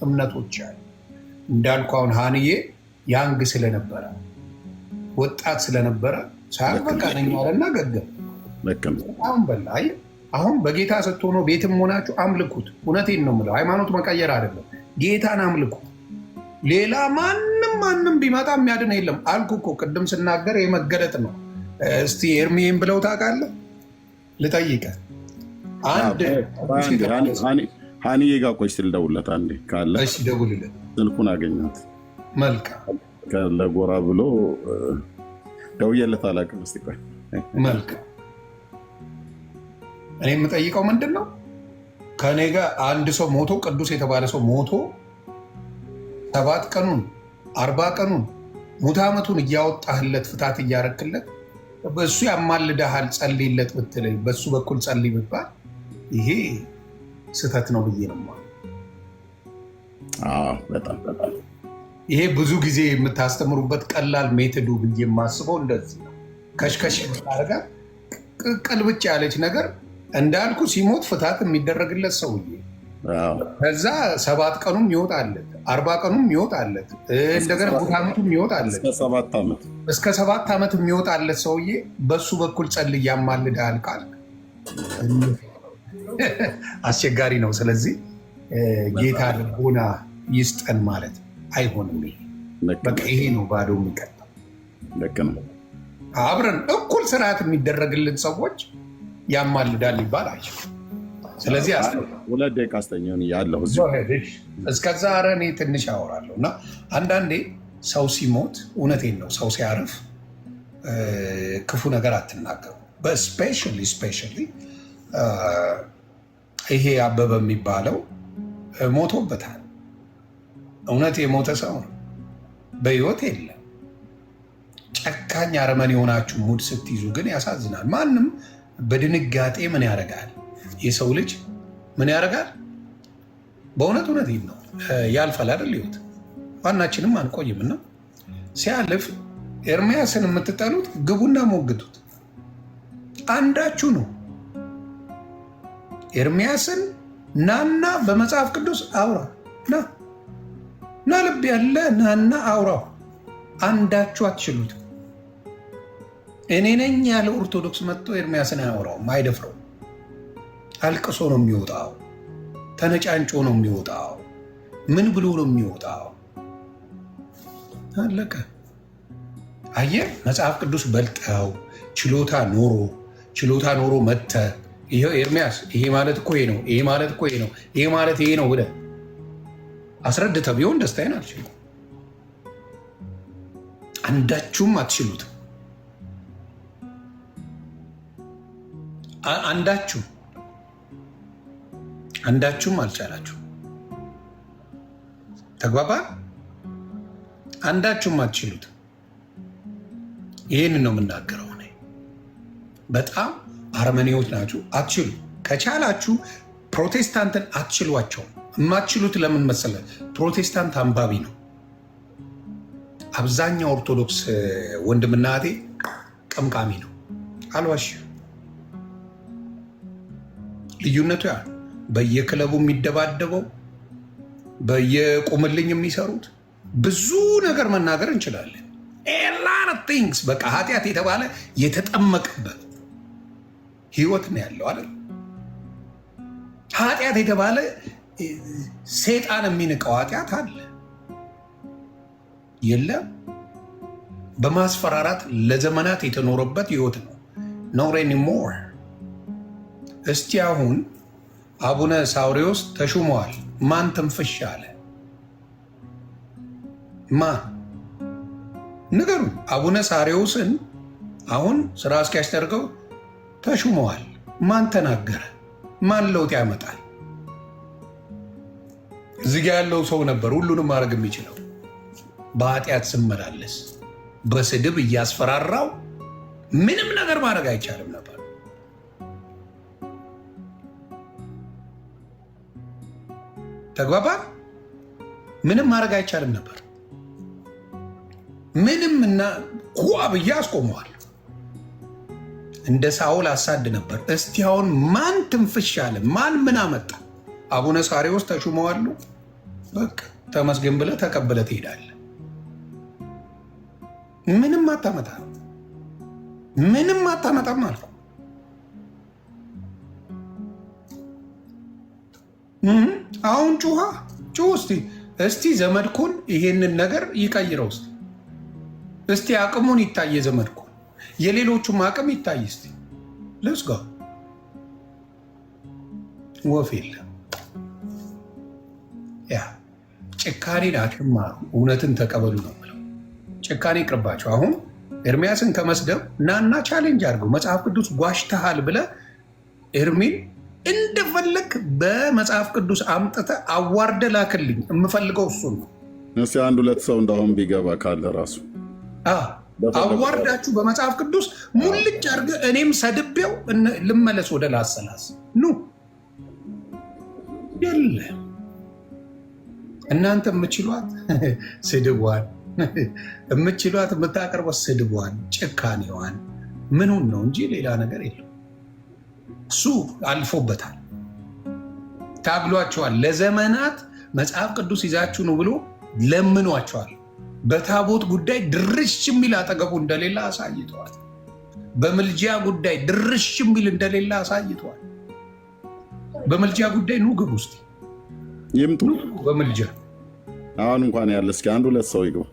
እምነቶች አሉ። እንዳልኩ አሁን ሀንዬ ያንግ ስለነበረ ወጣት ስለነበረ ሳያል በቃ ነኝ አለና ገገም አሁን በላ አሁን በጌታ ስትሆኑ ቤትም ሆናችሁ አምልኩት። እውነቴን ነው የምለው፣ ሃይማኖት መቀየር አይደለም፣ ጌታን አምልኩት። ሌላ ማንም ቢመጣ የሚያድን የለም አልኩ እኮ ቅድም ስናገር የመገለጥ ነው። እስቲ ኤርሚዬን ብለው ታውቃለህ? ልጠይቀህ አንድ ሀኒዬ ጋር ቆይ ስል ደውልለት አንዴ ካለ ደውልለት። ስልኩን አገኘሁት። መልካም ለጎራ ብሎ ደውዬለት አላውቅም። እስቲ ቆይ መልካም። እኔ የምጠይቀው ምንድን ነው ከእኔ ጋር አንድ ሰው ሞቶ ቅዱስ የተባለ ሰው ሞቶ 7 ቀኑን 40 ቀኑን ሙት ዓመቱን እያወጣህለት ፍታት እያረክለት በእሱ ያማልዳሃል ጸልይለት ብትለኝ በእሱ በኩል ጸልይ ብባል ይሄ ስህተት ነው ብዬ ነው ማለት። በጣም ይሄ ብዙ ጊዜ የምታስተምሩበት ቀላል ሜትዱ ብዬ የማስበው እንደዚህ ነው። ከሽከሽ የምታደርጋት ቅልብጭ ያለች ነገር እንዳልኩ ሲሞት ፍታት የሚደረግለት ሰውዬ ከዛ 7 ቀኑም ይወጣለት 40 ቀኑም ይወጣለት እንደገና ሙት ዓመቱም ይወጣለት እስከ 7 ዓመት የሚወጣለት ሰውዬ በሱ በኩል ጸልይ ያማልዳል ቃል አስቸጋሪ ነው። ስለዚህ ጌታ ልቦና ይስጠን ማለት አይሆንም። በቃ ይሄ ነው ባዶ የሚቀጣው። ልክ ነው። አብረን እኩል ስርዓት የሚደረግልን ሰዎች ያማልዳል ይባል አይችልም። ስለዚህ 2 ደቂቃ አስተኛውን ያለው እስከዛ ኧረ እኔ ትንሽ አወራለሁ እና አንዳንዴ ሰው ሲሞት እውነቴን ነው ሰው ሲያርፍ ክፉ ነገር አትናገሩ። ስፔሻሊ ይሄ አበበ የሚባለው ሞቶበታል። እውነት የሞተ ሰው ነው፣ በህይወት የለም። ጨካኝ አረመኔ የሆናችሁ ሙድ ስትይዙ ግን ያሳዝናል። ማንም በድንጋጤ ምን ያደርጋል? የሰው ልጅ ምን ያደርጋል? በእውነት ነው ያልፋል አይደል? ህይወት ዋናችንም አንቆይም እና ሲያልፍ ኤርሚያስን የምትጠሉት ግቡና ሞግቱት። አንዳችሁ ነው። ኤርሚያስን ናና በመጽሐፍ ቅዱስ አውራ ና ልብ ያለ ናና አውራው። አንዳችሁ አትችሉት። እኔ ነኝ ያለ ኦርቶዶክስ መጥቶ ኤርሚያስን አያወራውም፣ አይደፍረው። አልቅሶ ነው የሚወጣው፣ ተነጫንጮ ነው የሚወጣው፣ ምን ብሎ ነው የሚወጣው? አለቀ። አየህ፣ መጽሐፍ ቅዱስ በልጠው ችሎታ ኖሮ መተ ይሄው ኤርሚያስ ይሄ ማለት እኮ ይሄ ነው፣ ይሄ ማለት እኮ ይሄ ነው፣ ይሄ ማለት ይሄ ነው ብለህ አስረድተህ ቢሆን ደስታዬን አልችልም። አንዳችሁም አትችሉትም። አንዳችሁም አልቻላችሁ። ተግባባ። አንዳችሁም አትችሉትም። ይህንን ነው የምናገረው። በጣም አረመኔዎች ናችሁ፣ አትችሉ። ከቻላችሁ ፕሮቴስታንትን አትችሏቸውም። የማትችሉት ለምን መሰለህ? ፕሮቴስታንት አንባቢ ነው። አብዛኛው ኦርቶዶክስ ወንድምና እህቴ ቀምቃሚ ነው። አልዋሽ። ልዩነቱ ያ በየክለቡ የሚደባደበው በየቁምልኝ የሚሰሩት ብዙ ነገር መናገር እንችላለን። ቲንግስ በቃ ኃጢአት የተባለ የተጠመቀበት ህይወት ነው ያለው አይደል? ኃጢአት የተባለ ሴጣን የሚንቀው ኃጢአት አለ የለም? በማስፈራራት ለዘመናት የተኖረበት ህይወት ነው። ኖት ኤኒሞር። እስቲ አሁን አቡነ ሳውሪዎስ ተሹመዋል። ማን ትንፍሽ አለ? ማን ንገሩ። አቡነ ሳውሪዎስን አሁን ስራ አስኪያጅ ተደርገው ተሹመዋል። ማን ተናገረ? ማን ለውጥ ያመጣል? እዚህ ጋ ያለው ሰው ነበር ሁሉንም ማድረግ የሚችለው። በኃጢአት ስመላለስ በስድብ እያስፈራራው ምንም ነገር ማድረግ አይቻልም ነበር። ተግባባ። ምንም ማድረግ አይቻልም ነበር። ምንም እና ጓ ብዬ አስቆመዋል። እንደ ሳውል አሳድ ነበር። እስቲ አሁን ማን ትንፍሽ አለ? ማን ምን አመጣ? አቡነ ሳውሪዎስ ተሹመዋሉ። በቃ ተመስገን ብለህ ተቀብለህ ትሄዳለህ። ምንም አታመጣም፣ ምንም አታመጣም አልኩ። አሁን ጩኸ እስቲ ዘመድኩን ይሄንን ነገር ይቀይረው እስቲ አቅሙን ይታየ ዘመድኩን፣ የሌሎቹም አቅም ይታይ እስቲ። ለስጋ ወፍ የለም። ያ ጭካኔን አትማሩ፣ እውነትን ተቀበሉ ነው ብለው ጭካኔ ይቅርባቸው። አሁን ኤርሚያስን ከመስደብ ናና ቻሌንጅ አድርገው መጽሐፍ ቅዱስ ጓሽተሃል ብለህ ኤርሚን እንደፈለግ በመጽሐፍ ቅዱስ አምጥተህ አዋርደህ ላክልኝ። የምፈልገው እሱን ነው። እስኪ አንድ ሁለት ሰው እንዳሁን ቢገባ ካለ ራሱ አዋርዳችሁ በመጽሐፍ ቅዱስ ሙልጭ አድርገህ እኔም ሰድቤው ልመለስ ወደ ላሰላስ ኑ የለ እናንተ የምችሏት ስድቧን የምችሏት የምታቀርበው ስድቧን ጭካኔዋን ምኑን ነው እንጂ ሌላ ነገር የለም። እሱ አልፎበታል፣ ታግሏቸዋል። ለዘመናት መጽሐፍ ቅዱስ ይዛችሁ ነው ብሎ ለምኗቸዋል። በታቦት ጉዳይ ድርሽ የሚል አጠገቡ እንደሌለ አሳይተዋል። በምልጃ ጉዳይ ድርሽ የሚል እንደሌለ አሳይተዋል። በምልጃ ጉዳይ ኑ ግቡ ውስጥ ይምጡ። በምልጃ አሁን እንኳን ያለ እስኪ አንድ ሁለት ሰው ይግቡ።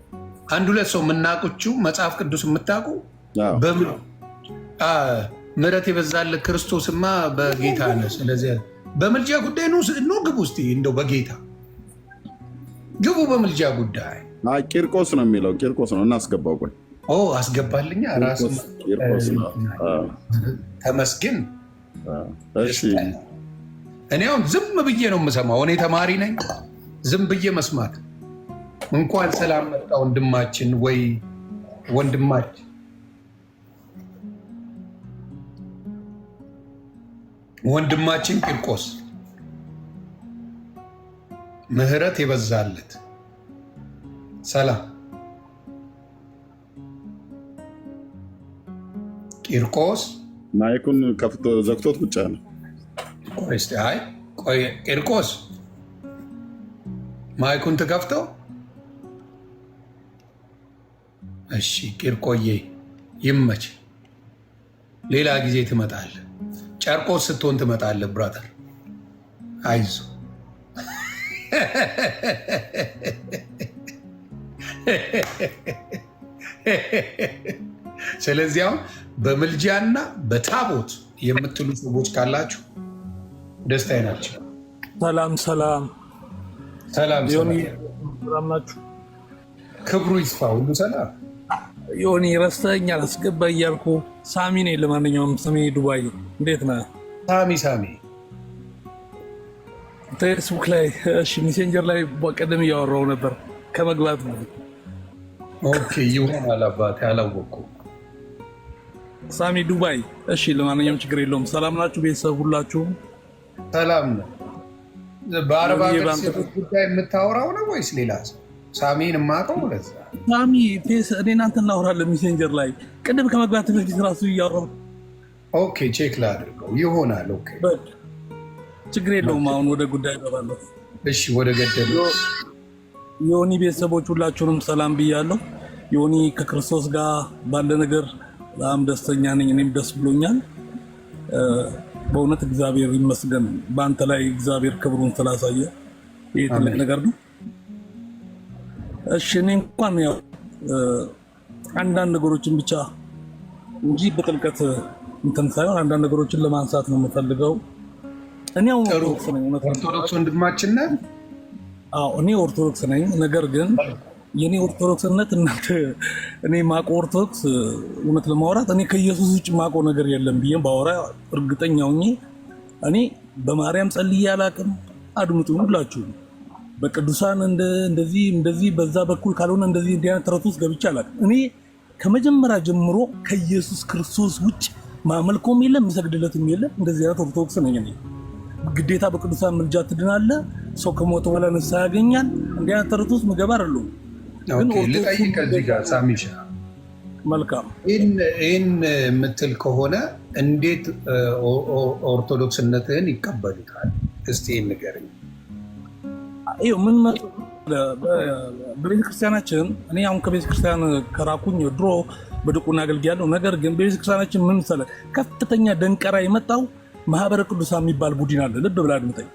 አንድ ሁለት ሰው የምናውቁችው መጽሐፍ ቅዱስ የምታውቁ ምሕረት የበዛልህ ክርስቶስማ በጌታ ነህ። ስለዚህ በምልጃ ጉዳይ ኑ ግቡ እስኪ እንደው በጌታ ግቡ። በምልጃ ጉዳይ ቂርቆስ ነው የሚለው፣ ቂርቆስ ነው እናስገባው። ቆይ አስገባልኛ ራስ ተመስገን። እኔ አሁን ዝም ብዬ ነው የምሰማው። እኔ ተማሪ ነኝ። ዝም ብዬ መስማት እንኳን ሰላም መጣ ወንድማችን ወይ ወንድማችን ወንድማችን ቂርቆስ ምሕረት የበዛለት ሰላም ቂርቆስ ማይኩን ከፍቶ ዘግቶት ብቻ ነው። ቆይ ቂርቆስ ማይኩን ትከፍተው። እሺ ቂርቆዬ ይመች፣ ሌላ ጊዜ ትመጣለህ። ጨርቆስ ስትሆን ትመጣለህ። ብራተር አይዞ። ስለዚህ አሁን በምልጃና በታቦት የምትሉ ሰዎች ካላችሁ ደስታዬ ናቸው። ሰላም ሰላም ሰላም ናችሁ። ክብሩ ይስፋ። ሁሉ ሰላም። ዮኒ ረስተኸኝ አላስገባ እያልኩ ሳሚ ነኝ። ለማንኛውም ስሜ ዱባይ። እንዴት ነህ ሳሚ? ፌስቡክ ላይ ሜሴንጀር ላይ ቀደም እያወራሁ ነበር ከመግባት ነው። ኦኬ ይሆናል አባቴ፣ አላወኩም። ሳሚ ዱባይ። እሺ ለማንኛውም ችግር የለውም። ሰላም ናችሁ ቤተሰብ ሁላችሁም? ሰላም ነው። በአረብ ሀገር ሴቶች ጉዳይ የምታወራው ነው ወይስ ሌላ ሰው? ሳሚን የማውቀው ለዛ ሳሚ እኔ እናንተ እናወራለን ሜሴንጀር ላይ ቅድም ከመግባት በፊት ራሱ እያወራሁ። ኦኬ ቼክ ላድርገው ይሆናል። ኦኬ ችግር የለውም። አሁን ወደ ጉዳይ እገባለሁ። እሺ ወደ ገደሉ ዮኒ ቤተሰቦች ሁላችሁንም ሰላም ብያለሁ። ዮኒ ከክርስቶስ ጋር ባለ ነገር በጣም ደስተኛ ነኝ። እኔም ደስ ብሎኛል። በእውነት እግዚአብሔር ይመስገን በአንተ ላይ እግዚአብሔር ክብሩን ስላሳየ። ይህ ትልቅ ነገር ነው። እሺ እኔ እንኳን ያው አንዳንድ ነገሮችን ብቻ እንጂ በጥልቀት እንትን ሳይሆን አንዳንድ ነገሮችን ለማንሳት ነው የምፈልገው። እኔ ኦርቶዶክስ ወንድማችን ነህ? አዎ እኔ ኦርቶዶክስ ነኝ። ነገር ግን የኔ ኦርቶዶክስነት እናንተ እኔ ማቆ ኦርቶዶክስ እውነት ለማውራት እኔ ከኢየሱስ ውጭ ማቆ ነገር የለም ብዬ ባወራ እርግጠኛ ሆኜ እኔ በማርያም ጸልዬ አላውቅም። አድምጡ ሁላችሁ። በቅዱሳን እንደዚህ በዛ በኩል ካልሆነ እንደዚህ እንዲህ አይነት ተረት ውስጥ ገብቼ አላውቅም። እኔ ከመጀመሪያ ጀምሮ ከኢየሱስ ክርስቶስ ውጭ ማመልኮም የለም የሚሰግድለትም የለም። እንደዚህ አይነት ኦርቶዶክስ ነኝ እኔ። ግዴታ በቅዱሳን ምልጃ ትድናለህ፣ ሰው ከሞተ በኋላ ንስሐ ያገኛል። እንዲህ አይነት ተረት ውስጥ ምገባ አይደለሁም። ልጠይቅ ከዚህ ጋር ሳሚሻ፣ መልካም ይህን የምትል ከሆነ እንዴት ኦርቶዶክስነትህን ይቀበሉታል? እስቲ ንገረኝ። ይኸው ምን በቤተክርስቲያናችን እኔ አሁን ከቤተክርስቲያን ከራኩኝ ድሮ በድቁና አገልግያለሁ። ነገር ግን በቤተክርስቲያናችን ምን መሰለህ ከፍተኛ ደንቀራ የመጣው ማህበረ ቅዱሳን የሚባል ቡድን አለ። ልብ ብለህ አድምጠኝ።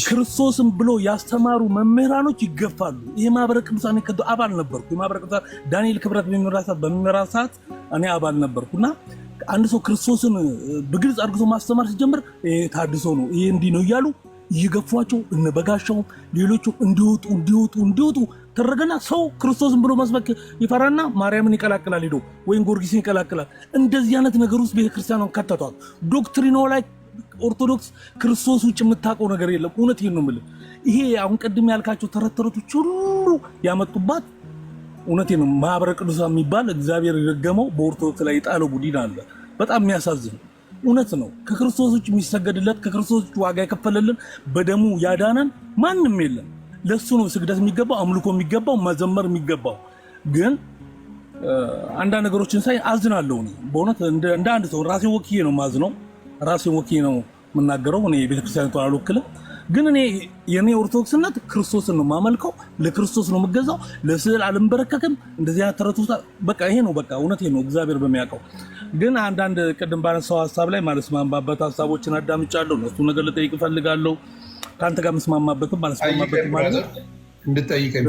ክርስቶስን ብሎ ያስተማሩ መምህራኖች ይገፋሉ። ይሄ ማህበረ ቅዱሳን አባል ነበርኩ። የማህበረ ቅዱሳን ዳንኤል ክብረት በሚመራ ሰዓት እኔ አባል ነበርኩና አንድ ሰው ክርስቶስን በግልጽ አድርጎ ማስተማር ሲጀምር ታድሶ ነው ይሄ እንዲህ ነው እያሉ እየገፏቸው እነበጋሻው ሌሎቹ እንዲወጡ ተረገና ሰው ክርስቶስን ብሎ መስበክ ይፈራና ማርያምን ይቀላቅላል፣ ሄዶ ወይም ጊዮርጊስን ይቀላቅላል። እንደዚህ አይነት ነገር ውስጥ ቤተክርስቲያኗን ከተቷል። ዶክትሪኖ ላይ ኦርቶዶክስ ክርስቶስ ውጭ የምታውቀው ነገር የለም። እውነቴን ነው የምልህ። ይሄ አሁን ቅድም ያልካቸው ተረተረቶች ሁሉ ያመጡባት እውነቴን ነው። ማህበረ ቅዱሳን የሚባል እግዚአብሔር የደገመው በኦርቶዶክስ ላይ የጣለው ቡድን አለ። በጣም የሚያሳዝን እውነት ነው። ከክርስቶስ ውጭ የሚሰገድለት ከክርስቶስ ውጭ ዋጋ የከፈለልን በደሙ ያዳነን ማንም የለም። ለሱ ነው ስግደት የሚገባው፣ አምልኮ የሚገባው፣ መዘመር የሚገባው። ግን አንዳንድ ነገሮችን ሳይ አዝናለሁ። በእውነት እንደ አንድ ሰው ራሴ ወክዬ ነው ማዝነው፣ ራሴ ወክዬ ነው የምናገረው። እኔ ቤተክርስቲያኒቷን አልወክልም። ግን እኔ የኔ ኦርቶዶክስነት ክርስቶስን ነው የማመልከው፣ ለክርስቶስ ነው የምገዛው፣ ለስዕል አልንበረከክም። እንደዚህ አይነት ተረት ውስጥ በቃ ይሄ ነው በቃ እውነቴን ነው እግዚአብሔር በሚያውቀው። ግን አንዳንድ ቅድም ባነሳው ሀሳብ ላይ ማለት ማንባበት ሀሳቦችን አዳምጫለሁ። እነሱ ነገር ልጠይቅ እፈልጋለሁ። ከአንተ ጋር መስማማበትም አልስማማበትም ማለት እንድጠይቀኝ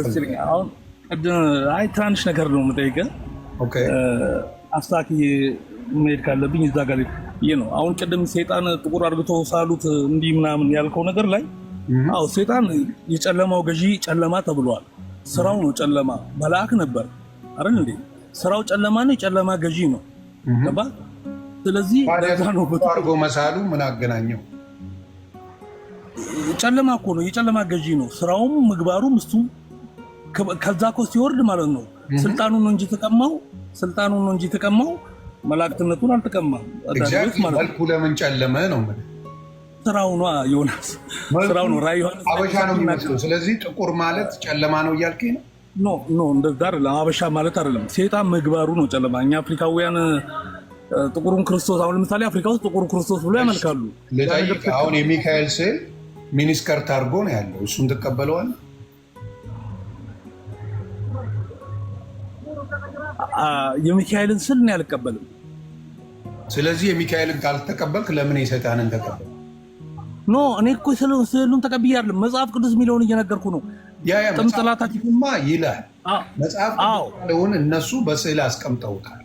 አሁን አይ ትናንሽ ነገር ነው የምጠይቀህ። አስታክዬ መሄድ ካለብኝ እዛ ጋር ይሄ ነው። አሁን ቅድም ሰይጣን ጥቁር አድርግቶ ሳሉት እንዲህ ምናምን ያልከው ነገር ላይ አዎ ሰይጣን የጨለማው ገዢ ጨለማ ተብሏል። ስራው ነው ጨለማ። መልአክ ነበር አይደል እንዴ? ስራው ጨለማ ነው፣ የጨለማ ገዢ ነው። ገባ? ስለዚህ ለዛ ነው አድርጎ መሳሉ ምን አገናኘው? ጨለማ እኮ ነው፣ የጨለማ ገዢ ነው። ስራውም ምግባሩም እሱም ከዛ እኮ ሲወርድ ማለት ነው ስልጣኑን ነው እንጂ ተቀማው መላእክትነቱን አልተቀማም። መልኩ ለምን ጨለመ ነው ማለት ስራው ነው። ዮናስ ስራው ነው። ራዕይ ዮሐንስ አበሻ ነው የሚመስለው። ስለዚህ ጥቁር ማለት ጨለማ ነው እያልከኝ ነው? ኖ እንደዛ አይደለም። አበሻ ማለት አይደለም። ሴጣን ምግባሩ ነው ጨለማ። እኛ አፍሪካውያን ጥቁሩን ክርስቶስ አሁን ለምሳሌ አፍሪካ ውስጥ ጥቁሩ ክርስቶስ ብሎ ያመልካሉ። አሁን የሚካኤል ስዕል ሚኒስከርት አድርጎ ነው ያለው። እሱን ትቀበለዋለህ? የሚካኤልን ስዕል እኔ አልቀበልም። ስለዚህ የሚካኤልን ካልተቀበልክ ለምን የሰይጣንን ተቀበል? ኖ እኔ እኮ ስዕሉን ተቀብዬ አይደለም፣ መጽሐፍ ቅዱስ የሚለውን እየነገርኩ ነው። ጥምጥላታችሁማ ይላል መጽሐፍ ቅዱስ። እነሱ በስዕል አስቀምጠውታል።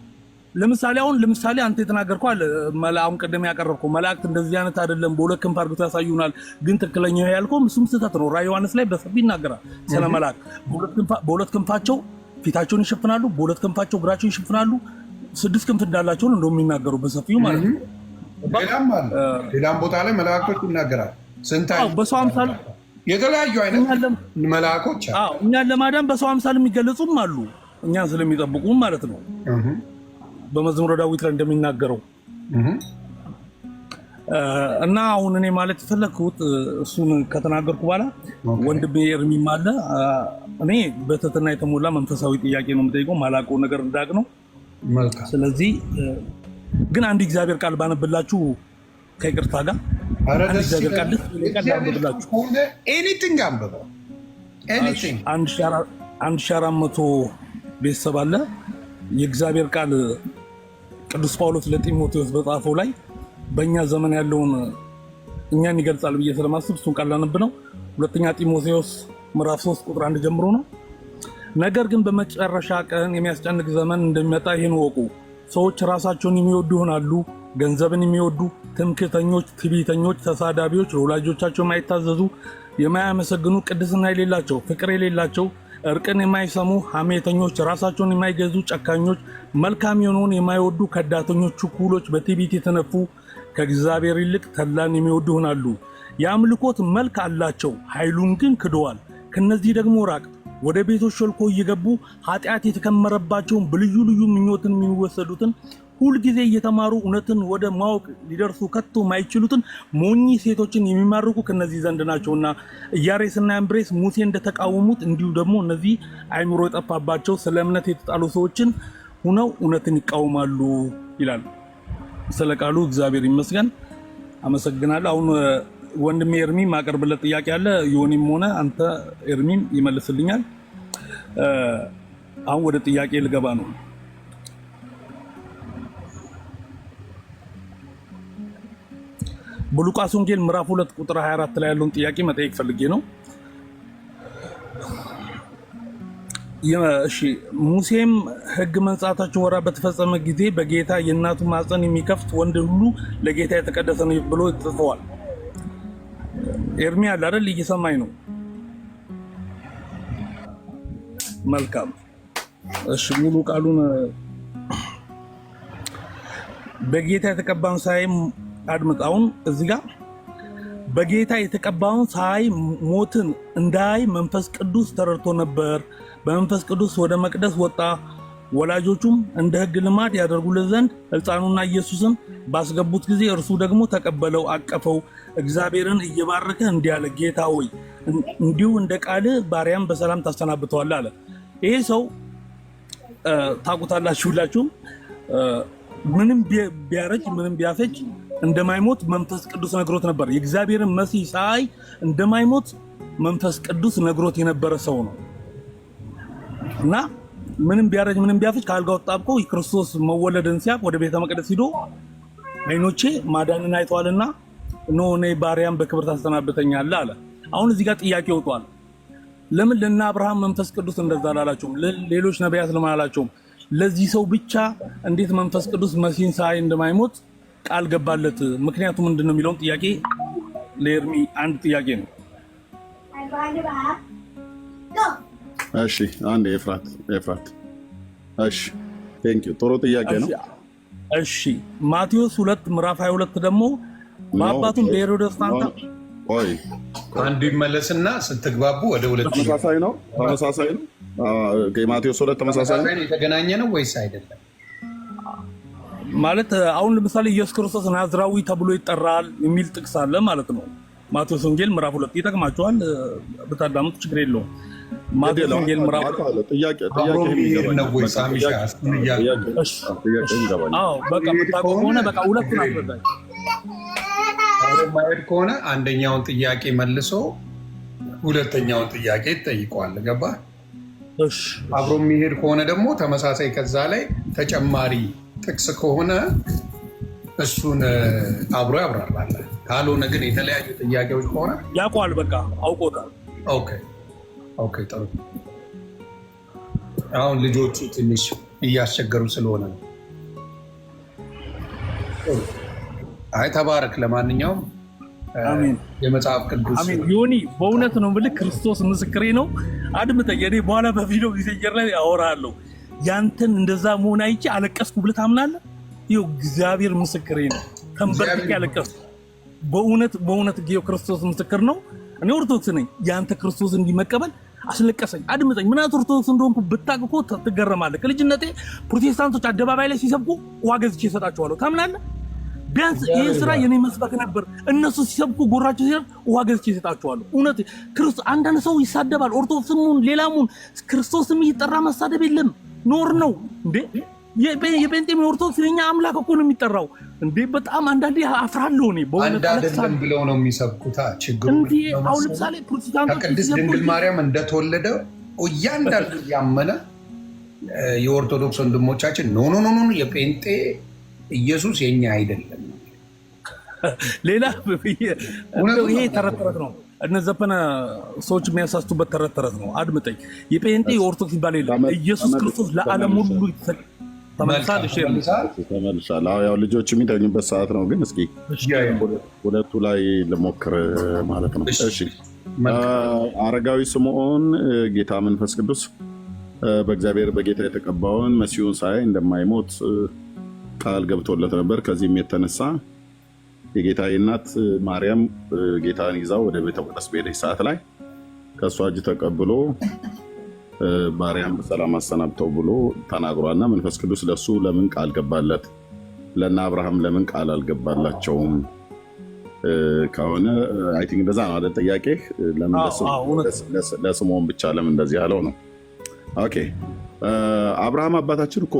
ለምሳሌ አንተ የተናገርከው አለ አሁን ቅድም ያቀረብከው መላእክት እንደዚህ አይነት አይደለም፣ በሁለት ክንፍ አድርገው ያሳዩናል። ግን ትክክለኛ ያልከው እሱም ስህተት ነው። ራዕይ ዮሐንስ ላይ በሰፊ ይናገራል ስለ መላእክት። በሁለት ክንፋቸው ፊታቸውን ይሸፍናሉ፣ በሁለት ክንፋቸው እግራቸውን ይሸፍናሉ። 6 ክንፍ እንዳላቸው ነው የሚናገሩ በሰፊው ማለት ነው። ሌላም ቦታ ላይ መላእክቶች ይናገራል። በሰው አምሳል የተለያዩ አይነት መላእክቶች እኛን ለማዳን በሰው አምሳል የሚገለጹም አሉ፣ እኛን ስለሚጠብቁም ማለት ነው። በመዝሙረ ዳዊት ላይ እንደሚናገረው እና አሁን እኔ ማለት የፈለግኩት እሱን ከተናገርኩ በኋላ ወንድሜ ኤርሚም አለ። እኔ በትህትና የተሞላ መንፈሳዊ ጥያቄ ነው የምጠይቀው፣ ማላውቀው ነገር እንዳቅ ነው። ስለዚህ ግን አንድ እግዚአብሔር ቃል ባነብላችሁ ከይቅርታ ጋር አንድ እግዚአብሔር ቃል ባነብላችሁ 1400 ቤተሰብ አለ። የእግዚአብሔር ቃል ቅዱስ ጳውሎስ ለጢሞቴዎስ በጻፈው ላይ በእኛ ዘመን ያለውን እኛን ይገልጻል ብዬ ስለማስብ እሱን ቃል ላነብ ነው። 2 ጢሞቴዎስ ምዕራፍ 3 ቁጥር 1 ጀምሮ ነው። ነገር ግን በመጨረሻ ቀን የሚያስጨንቅ ዘመን እንደሚመጣ ይህን ወቁ። ሰዎች ራሳቸውን የሚወዱ ይሆናሉ፣ ገንዘብን የሚወዱ፣ ትምክህተኞች፣ ትዕቢተኞች፣ ተሳዳቢዎች፣ ለወላጆቻቸው የማይታዘዙ፣ የማያመሰግኑ፣ ቅድስና የሌላቸው፣ ፍቅር የሌላቸው፣ እርቅን የማይሰሙ፣ ሐሜተኞች፣ ራሳቸውን የማይገዙ፣ ጨካኞች፣ መልካም የሆነውን የማይወዱ፣ ከዳተኞች፣ ችኩሎች፣ በትዕቢት የተነፉ፣ ከእግዚአብሔር ይልቅ ተድላን የሚወዱ ይሆናሉ። የአምልኮት መልክ አላቸው፣ ኃይሉን ግን ክደዋል። ከነዚህ ደግሞ ራቅ። ወደ ቤቶች ሾልኮ እየገቡ ኃጢአት የተከመረባቸውን በልዩ ልዩ ምኞትን የሚወሰዱትን ሁልጊዜ እየተማሩ እውነትን ወደ ማወቅ ሊደርሱ ከቶ ማይችሉትን ሞኝ ሴቶችን የሚማርኩ ከነዚህ ዘንድ ናቸውና ኢያሬስና ያምብሬስ ሙሴ እንደተቃወሙት እንዲሁ ደግሞ እነዚህ አእምሮ የጠፋባቸው ስለ እምነት የተጣሉ ሰዎችን ሁነው እውነትን ይቃወማሉ ይላል። ስለ ቃሉ እግዚአብሔር ይመስገን። አመሰግናለሁ። አሁን ወንድሜ ኤርሚ ማቀርብለት ጥያቄ አለ። ዮኒም ሆነ አንተ ኤርሚም ይመልስልኛል። አሁን ወደ ጥያቄ ልገባ ነው። በሉቃስ ወንጌል ምዕራፍ 2 ቁጥር 24 ላይ ያለውን ጥያቄ መጠየቅ ፈልጌ ነው። እሺ ሙሴም ሕግ መንጻታቸው ወራ በተፈጸመ ጊዜ በጌታ የእናቱ ማፀን የሚከፍት ወንድ ሁሉ ለጌታ የተቀደሰ ነው ብሎ ጽፏል። ኤርሚ አለ አይደል? እየሰማኝ ነው? መልካም። እሺ ሙሉ ቃሉን በጌታ የተቀባውን ሳይ አድምጣውን እዚህ ጋር በጌታ የተቀባውን ሳይ ሞትን እንዳይ መንፈስ ቅዱስ ተረድቶ ነበር። በመንፈስ ቅዱስ ወደ መቅደስ ወጣ። ወላጆቹም እንደ ሕግ ልማድ ያደርጉለት ዘንድ ሕፃኑና ኢየሱስን ባስገቡት ጊዜ እርሱ ደግሞ ተቀበለው፣ አቀፈው። እግዚአብሔርን እየባረከ እንዲህ አለ፣ ጌታ ሆይ እንዲሁ እንደ ቃልህ ባሪያም በሰላም ታሰናብተዋለህ አለ። ይሄ ሰው ታውቁታላችሁ ሁላችሁም። ምንም ቢያረጅ ምንም ቢያፈጅ እንደማይሞት መንፈስ ቅዱስ ነግሮት ነበር። የእግዚአብሔርን መሲህ ሳይ እንደማይሞት መንፈስ ቅዱስ ነግሮት የነበረ ሰው ነው እና ምንም ቢያረጅ ምንም ቢያፈጅ ከአልጋው ተጣብቆ የክርስቶስ መወለድን ሲያውቅ ወደ ቤተ መቅደስ ሂዶ ዓይኖቼ ማዳንን አይተዋልና እነሆ እኔ ባሪያም በክብር ታሰናብተኛለህ አለ። አሁን እዚህ ጋር ጥያቄ ወጥቷል። ለምን ለእነ አብርሃም መንፈስ ቅዱስ እንደዛ አላላቸውም? ሌሎች ነቢያት ለምን አላቸውም? ለዚህ ሰው ብቻ እንዴት መንፈስ ቅዱስ መሲህን ሳይ እንደማይሞት ቃል ገባለት? ምክንያቱ ምንድን ነው የሚለውን ጥያቄ ለኤርሚ አንድ ጥያቄ ነው። እሺ አንድ ኤፍራት እሺ ቴንኪው ጥሩ ጥያቄ ነው። እሺ ማቴዎስ 2 ምዕራፍ 22 ደግሞ በአባቱም በሄሮድስ ፋንታ ቆይ አንዱ ይመለስና ስትግባቡ ወደ ሁለት ተመሳሳይ ነው ከማቴዎስ 2 ተመሳሳይ ነው። የተገናኘ ነው ወይስ አይደለም? ማለት አሁን ለምሳሌ ኢየሱስ ክርስቶስ ናዝራዊ ተብሎ ይጠራል የሚል ጥቅስ አለ ማለት ነው። ማቴዎስ ወንጌል ምዕራፍ 2 ይጠቅማቸዋል፣ ብታዳምጡ ችግር የለውም። ማቴዎስ ወንጌል ምዕራፍ ጥያቄ ነው ወይ ሳሚሻ? አዎ በቃ የምታውቀው ከሆነ በቃ ሁለቱን አስረዳኝ። ማየት ከሆነ አንደኛውን ጥያቄ መልሶ ሁለተኛውን ጥያቄ ይጠይቀዋል። ገባ? እሺ አብሮ የሚሄድ ከሆነ ደግሞ ተመሳሳይ ከዛ ላይ ተጨማሪ ጥቅስ ከሆነ እሱን አብሮ ያብራራል። ካልሆነ ግን የተለያዩ ጥያቄዎች ከሆነ ያውቀዋል፣ በቃ አውቆታል። ኦኬ ጥሩ። አሁን ልጆቹ ትንሽ እያስቸገሩ ስለሆነ ነው። አይ ተባረክ። ለማንኛውም አሜን። የመጽሐፍ ቅዱስ አሜን። ዮኒ በእውነት ነው ብልህ ክርስቶስ ምስክሬ ነው። አድምጠኝ። እኔ በኋላ በቪዲዮ ሜሴንጀር ላይ አወራለሁ። ያንተን እንደዛ መሆን አይቼ አለቀስኩ ብለህ ታምናለህ? ይኸው እግዚአብሔር ምስክሬ ነው። ተንበርክኬ አለቀስኩ። በእውነት ጌው ክርስቶስ ምስክር ነው። እኔ ኦርቶዶክስ ነኝ። ያንተ ክርስቶስ እንዲመቀበል አስለቀሰኝ። አድምጠኝ። ምናት ኦርቶዶክስ እንደሆንኩ ብታውቅ እኮ ትገረማለህ። ከልጅነቴ ፕሮቴስታንቶች አደባባይ ላይ ሲሰብኩ ውሃ ገዝቼ እሰጣቸዋለሁ። ታምናለህ? ቢያንስ ይህ ስራ የኔ መስበክ ነበር። እነሱ ሲሰብኩ ጎራቸው ሲደርስ ውሃ ገዝቼ እሰጣቸዋለሁ። እውነት ክርስቶስ አንዳንድ ሰው ይሳደባል። ኦርቶዶክስም ሁን ሌላሙን ክርስቶስም እየጠራ መሳደብ የለም ኖር ነው እንዴ? የጴንጤም ኦርቶዶክስ የኛ አምላክ እኮ ነው የሚጠራው እንዴ? በጣም አንዳንዴ አፍራለሁ እኔ በእውነት አንዳንድ ብለው ነው የሚሰብኩት። ችግሩ አሁን ለምሳሌ ፕሮቴስታንቶች ከቅድስት ድንግል ማርያም እንደተወለደ እያንዳንዱ ያመነ የኦርቶዶክስ ወንድሞቻችን ኖ የጴንጤ ኢየሱስ የኛ አይደለም። ሌላ ይሄ ተረት ነው። እነ ዘፈነ ሰዎች የሚያሳስቱበት ተረት ነው። አድምጠኝ። የጴንጤ የኦርቶዶክስ ይባል የለም። ኢየሱስ ክርስቶስ ለዓለም ሁሉ ተመልሷል። ያው ልጆች የሚተኙበት ሰዓት ነው፣ ግን እስኪ ሁለቱ ላይ ልሞክር ማለት ነው። እሺ አረጋዊ ስምዖን ጌታ መንፈስ ቅዱስ በእግዚአብሔር በጌታ የተቀባውን መሲሁን ሳይ እንደማይሞት ቃል ገብቶለት ነበር። ከዚህም የተነሳ የጌታ እናት ማርያም ጌታን ይዛው ወደ ቤተ መቅደስ በሄደች ሰዓት ላይ ከእሷ እጅ ተቀብሎ ባሪያም በሰላም አሰናብተው ብሎ ተናግሯልና መንፈስ ቅዱስ ለሱ ለምን ቃል ገባለት? ለእነ አብርሃም ለምን ቃል አልገባላቸውም? ከሆነ አይ ቲንክ እንደዛ ነው አይደል? ጥያቄ ለምን ለስምዖን ብቻ ለምን እንደዚህ ያለው ነው። ኦኬ አብርሃም አባታችን እኮ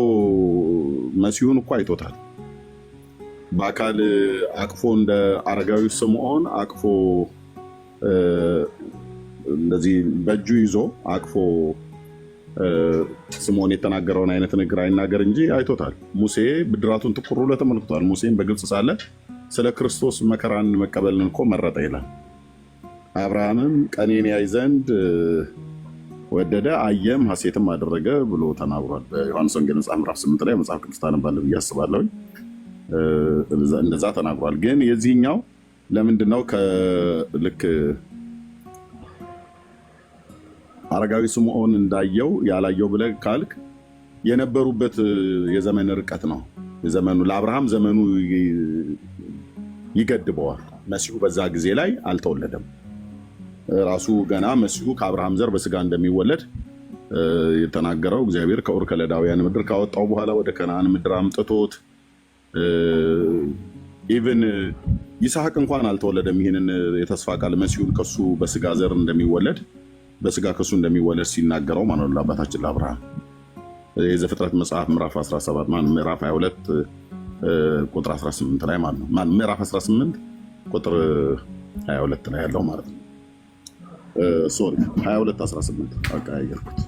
መሲሁን እኮ አይቶታል። በአካል አቅፎ እንደ አረጋዊ ስምዖን አቅፎ እንደዚህ በእጁ ይዞ አቅፎ ስምዖን የተናገረውን አይነት ንግግር አይናገር እንጂ አይቶታል። ሙሴ ብድራቱን ትኩር ብሎ ተመልክቷል። ሙሴም በግብፅ ሳለ ስለ ክርስቶስ መከራን መቀበልን እኮ መረጠ ይላል። አብርሃምም ቀኔን ያይ ዘንድ ወደደ፣ አየም ሐሴትም አደረገ ብሎ ተናግሯል። በዮሐንስ ወንጌል ምዕራፍ 8 ላይ መጽሐፍ ቅዱስ ታነባለህ ብዬ አስባለሁ። እንደዛ ተናግሯል። ግን የዚህኛው ለምንድነው ልክ አረጋዊ ስምዖን እንዳየው ያላየው ብለህ ካልክ የነበሩበት የዘመን ርቀት ነው። የዘመኑ ለአብርሃም ዘመኑ ይገድበዋል። መሲሁ በዛ ጊዜ ላይ አልተወለደም። ራሱ ገና መሲሁ ከአብርሃም ዘር በስጋ እንደሚወለድ የተናገረው እግዚአብሔር ከኡር ከለዳውያን ምድር ካወጣው በኋላ ወደ ከነዓን ምድር አምጥቶት ኢቭን ይስሐቅ እንኳን አልተወለደም። ይህንን የተስፋ ቃል መሲሁን ከሱ በስጋ ዘር እንደሚወለድ በስጋ ከሱ እንደሚወለድ ሲናገረው ማለት ነው ለአባታችን ለአብርሃም። የዘፍጥረት መጽሐፍ ምዕራፍ 17 ምዕራፍ 22 ቁጥር 18 ላይ ማለት ነው። ምዕራፍ 18 ቁጥር 22 ላይ ያለው ማለት ነው። ሶሪ 22 18 አቀያየርኩት።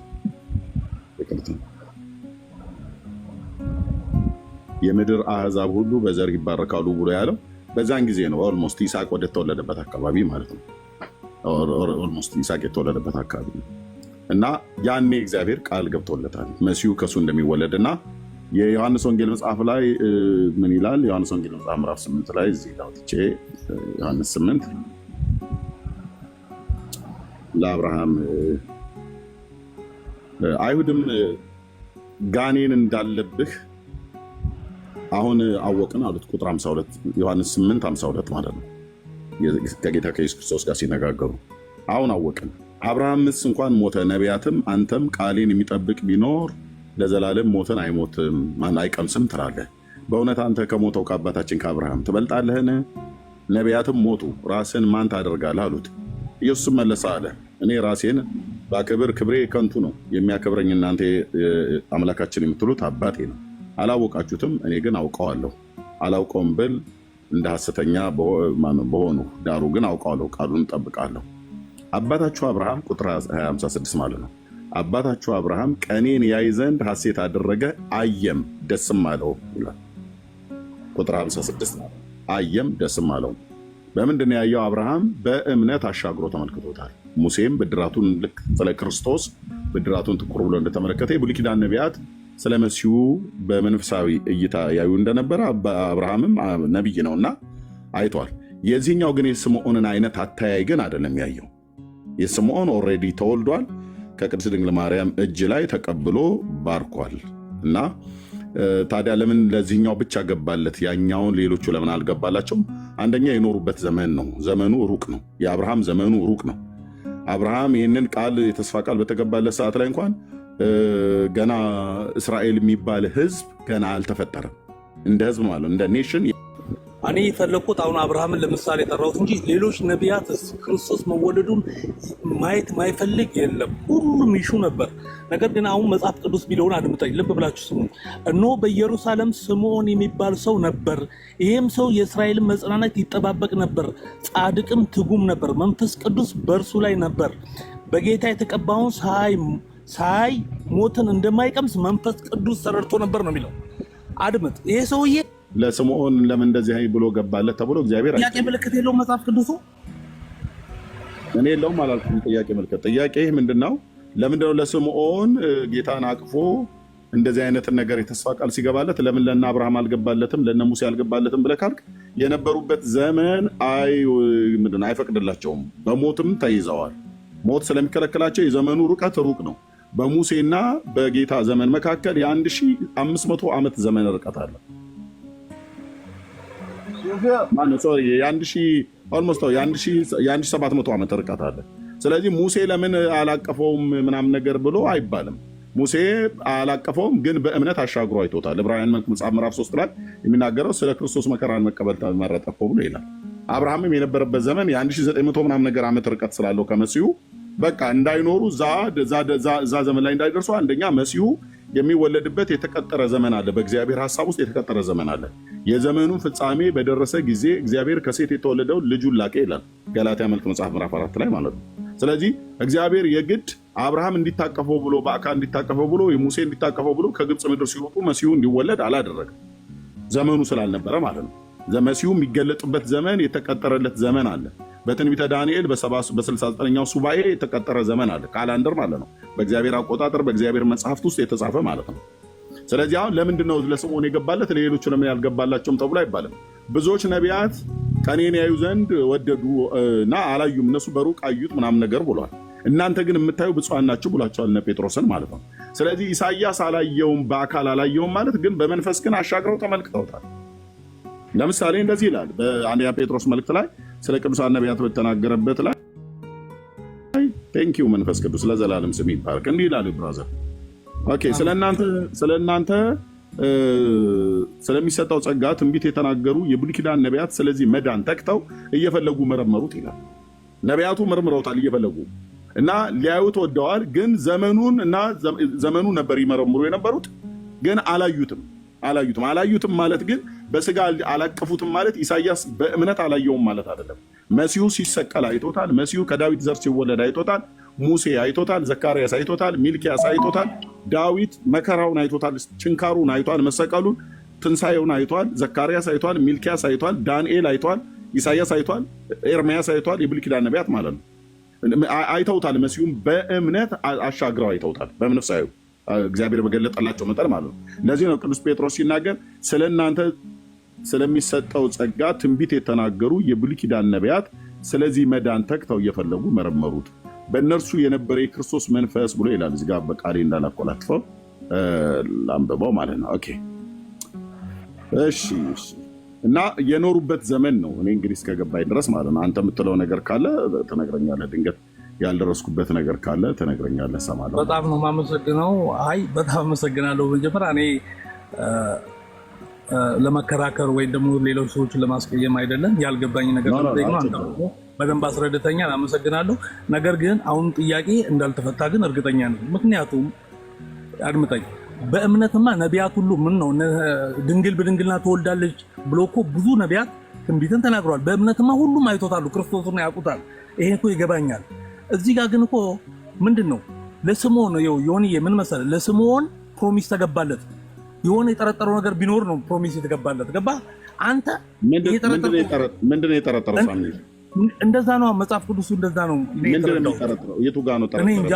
የምድር አሕዛብ ሁሉ በዘር ይባረካሉ ብሎ ያለው በዛን ጊዜ ነው። ኦልሞስት ይስሐቅ ወደ ተወለደበት አካባቢ ማለት ነው። ኦልሞስት ይስሐቅ የተወለደበት አካባቢ ነው እና ያኔ እግዚአብሔር ቃል ገብቶለታል መሲሁ ከሱ እንደሚወለድ እና የዮሐንስ ወንጌል መጽሐፍ ላይ ምን ይላል? ዮሐንስ ወንጌል መጽሐፍ ምዕራፍ 8 ላይ እዚህ ላውጥቼ ዮሐንስ 8 ለአብርሃም አይሁድም ጋኔን እንዳለብህ አሁን አወቅን አሉት። ቁጥር 52 ዮሐንስ 8:52 ማለት ነው። ከጌታ ከኢየሱስ ክርስቶስ ጋር ሲነጋገሩ አሁን አወቅን፣ አብርሃምስ እንኳን ሞተ፣ ነቢያትም አንተም ቃሌን የሚጠብቅ ቢኖር ለዘላለም ሞትን አይሞትም አይቀምስም ትላለህ። በእውነት አንተ ከሞተው ከአባታችን ከአብርሃም ትበልጣለህን? ነቢያትም ሞቱ፣ ራስን ማን ታደርጋለህ አሉት። ኢየሱስም መለሰ አለ፣ እኔ ራሴን በክብር ክብሬ ከንቱ ነው። የሚያከብረኝ እናንተ አምላካችን የምትሉት አባቴ ነው። አላወቃችሁትም፣ እኔ ግን አውቀዋለሁ። አላውቀውም ብል እንደ ሐሰተኛ በሆኑ ዳሩ ግን አውቀዋለሁ፣ ቃሉን እጠብቃለሁ። አባታችሁ አብርሃም ቁጥር 56 ማለት ነው። አባታችሁ አብርሃም ቀኔን ያይ ዘንድ ሐሴት አደረገ፣ አየም ደስም አለው ይላል። ቁጥር 56 ማለት አየም ደስም አለው። በምንድን ያየው? አብርሃም በእምነት አሻግሮ ተመልክቶታል። ሙሴም ብድራቱን ልክ ስለ ክርስቶስ ብድራቱን ትኩር ብሎ እንደተመለከተ የብሉይ ኪዳን ነቢያት ስለ መሲሁ በመንፈሳዊ እይታ ያዩ እንደነበረ አብርሃምም ነቢይ ነውና አይቷል። የዚህኛው ግን የስምዖንን አይነት አተያይ ግን አይደለም ያየው። የስምዖን ኦልሬዲ ተወልዷል፣ ከቅድስት ድንግል ማርያም እጅ ላይ ተቀብሎ ባርኳል። እና ታዲያ ለምን ለዚህኛው ብቻ ገባለት? ያኛውን ሌሎቹ ለምን አልገባላቸውም? አንደኛ የኖሩበት ዘመን ነው። ዘመኑ ሩቅ ነው። የአብርሃም ዘመኑ ሩቅ ነው። አብርሃም ይህንን ቃል የተስፋ ቃል በተገባለት ሰዓት ላይ እንኳን ገና እስራኤል የሚባል ህዝብ ገና አልተፈጠረም። እንደ ህዝብ ማለት እንደ ኔሽን። እኔ የፈለኩት አሁን አብርሃምን ለምሳሌ ጠራሁት እንጂ ሌሎች ነቢያት ክርስቶስ መወለዱን ማየት ማይፈልግ የለም። ሁሉም ይሹ ነበር። ነገር ግን አሁን መጽሐፍ ቅዱስ ቢለውን አድምጠኝ፣ ልብ ብላችሁ ስሙ። እነሆ በኢየሩሳሌም ስምዖን የሚባል ሰው ነበር። ይህም ሰው የእስራኤልን መጽናናት ይጠባበቅ ነበር፣ ጻድቅም ትጉም ነበር። መንፈስ ቅዱስ በእርሱ ላይ ነበር። በጌታ የተቀባውን ሳይ ሞትን እንደማይቀምስ መንፈስ ቅዱስ ተረድቶ ነበር ነው የሚለው። አድምጥ። ይሄ ሰውዬ ለስምዖን ለምን እንደዚህ ብሎ ገባለት ተብሎ እግዚአብሔር ጥያቄ ምልክት የለውም መጽሐፍ ቅዱሱ። እኔ የለውም አላልኩም። ጥያቄ ምልክት። ጥያቄ ምንድነው? ለምንድነው ለስምዖን ጌታን አቅፎ እንደዚህ አይነትን ነገር የተስፋ ቃል ሲገባለት ለምን ለእነ አብርሃም አልገባለትም ለእነ ሙሴ አልገባለትም ብለህ ካልክ የነበሩበት ዘመን አይፈቅድላቸውም። በሞትም ተይዘዋል። ሞት ስለሚከለክላቸው የዘመኑ ርቀት ሩቅ ነው። በሙሴና በጌታ ዘመን መካከል የ1500 ዓመት ዘመን ርቀት አለ። የ1700 ዓመት ርቀት አለ። ስለዚህ ሙሴ ለምን አላቀፈውም ምናምን ነገር ብሎ አይባልም። ሙሴ አላቀፈውም፣ ግን በእምነት አሻግሮ አይቶታል። ዕብራውያን መጽሐፍ ምዕራፍ 3 ላይ የሚናገረው ስለ ክርስቶስ መከራን መቀበል ተመረጠ እኮ ብሎ ይላል። አብርሃምም የነበረበት ዘመን የ1900 ምናምን ነገር ዓመት ርቀት ስላለው ከመሲሁ በቃ እንዳይኖሩ እዛ ዘመን ላይ እንዳይደርሱ አንደኛ መሲሁ የሚወለድበት የተቀጠረ ዘመን አለ። በእግዚአብሔር ሐሳብ ውስጥ የተቀጠረ ዘመን አለ። የዘመኑ ፍጻሜ በደረሰ ጊዜ እግዚአብሔር ከሴት የተወለደውን ልጁን ላከ ይላል ገላትያ መልእክት መጽሐፍ ምዕራፍ 4 ላይ ማለት ነው። ስለዚህ እግዚአብሔር የግድ አብርሃም እንዲታቀፈው ብሎ በአካል እንዲታቀፈው ብሎ ሙሴ እንዲታቀፈው ብሎ ከግብፅ ምድር ሲወጡ መሲሁ እንዲወለድ አላደረገም። ዘመኑ ስላልነበረ ማለት ነው። መሲሁ የሚገለጥበት ዘመን የተቀጠረለት ዘመን አለ። በትንቢተ ዳንኤል በ69ኛው ሱባኤ የተቀጠረ ዘመን አለ። ካላንደር ማለት ነው። በእግዚአብሔር አቆጣጠር በእግዚአብሔር መጽሐፍት ውስጥ የተጻፈ ማለት ነው። ስለዚህ አሁን ለምንድን ነው ለስምዖን የገባለት ለሌሎቹ ለምን ያልገባላቸውም ተብሎ አይባልም። ብዙዎች ነቢያት ቀኔን ያዩ ዘንድ ወደዱ እና አላዩም፣ እነሱ በሩቅ አዩት ምናምን ነገር ብሏል። እናንተ ግን የምታዩ ብፁዓን ናችሁ ብሏቸዋል እነ ጴጥሮስን ማለት ነው። ስለዚህ ኢሳይያስ አላየውም በአካል አላየውም ማለት ግን በመንፈስ ግን አሻግረው ተመልክተውታል። ለምሳሌ እንደዚህ ይላል በአንደኛ ጴጥሮስ መልእክት ላይ ስለ ቅዱሳን ነቢያት በተናገረበት ላይ ቴንኪው መንፈስ ቅዱስ ለዘላለም ስም ይባረክ። እንዲህ ይላል ብራዘር ኦኬ፣ ስለእናንተ ስለሚሰጠው ጸጋ ትንቢት የተናገሩ የብሉይ ኪዳን ነቢያት ስለዚህ መዳን ተግተው እየፈለጉ መረመሩት ይላል። ነቢያቱ መርምረውታል እየፈለጉ እና ሊያዩት ወደዋል። ግን ዘመኑ ነበር ይመረምሩ የነበሩት ግን አላዩትም ማለት ግን በስጋ አላቀፉትም ማለት ኢሳይያስ በእምነት አላየውም ማለት አይደለም። መሲሁ ሲሰቀል አይቶታል። መሲሁ ከዳዊት ዘር ሲወለድ አይቶታል። ሙሴ አይቶታል። ዘካርያስ አይቶታል። ሚልኪያስ አይቶታል። ዳዊት መከራውን አይቶታል። ችንካሩን አይቷል። መሰቀሉን፣ ትንሣኤውን አይቷል። ዘካርያስ አይቷል። ሚልኪያስ አይቷል። ዳንኤል አይቷል። ኢሳይያስ አይቷል። ኤርምያስ አይቷል። የብሉይ ኪዳን ነቢያት ማለት ነው አይተውታል። መሲሁም በእምነት አሻግረው አይተውታል። በእምነት ሳዩ እግዚአብሔር በገለጠላቸው መጠን ማለት ነው። ለዚህ ነው ቅዱስ ጴጥሮስ ሲናገር ስለ እናንተ ስለሚሰጠው ጸጋ ትንቢት የተናገሩ የብሉይ ኪዳን ነቢያት ስለዚህ መዳን ተግተው እየፈለጉ መረመሩት፣ በእነርሱ የነበረ የክርስቶስ መንፈስ ብሎ ይላል። እዚህ ጋር በቃሌ እንዳላቆላጥፈው ላንብበው ማለት ነው። ኦኬ እሺ። እና የኖሩበት ዘመን ነው። እኔ እንግዲህ እስከገባኝ ድረስ ማለት ነው። አንተ የምትለው ነገር ካለ ትነግረኛለህ። ድንገት ያልደረስኩበት ነገር ካለ ትነግረኛለህ። እሰማለሁ። በጣም ነው የማመሰግነው። አይ በጣም አመሰግናለሁ። መጀመሪያ እኔ ለመከራከር ወይም ደግሞ ሌሎች ሰዎችን ለማስቀየም አይደለም። ያልገባኝ ነገር ነው በደንብ አስረድተኛል። አመሰግናለሁ። ነገር ግን አሁን ጥያቄ እንዳልተፈታ ግን እርግጠኛ ነኝ። ምክንያቱም አድምጠኝ፣ በእምነትማ ነቢያት ሁሉ ምን ነው ድንግል በድንግልና ትወልዳለች ብሎ እኮ ብዙ ነቢያት ትንቢትን ተናግረዋል። በእምነትማ ሁሉም አይቶታሉ፣ ክርስቶስን ያውቁታል። ይሄ እኮ ይገባኛል። እዚህ ጋር ግን እኮ ምንድን ነው ለስምዖን ዮኒዬ ምን መሰለህ፣ ለስምዖን ፕሮሚስ ተገባለት። የሆነ የጠረጠረው ነገር ቢኖር ነው ፕሮሚስ የተገባለት። ገባ አንተ ምንድን ነው የጠረጠረው? ሳሚ እንደዛ ነው መጽሐፍ ቅዱሱ እንደዛ ነው። የቱ ጋር ነው እኔ እንጃ።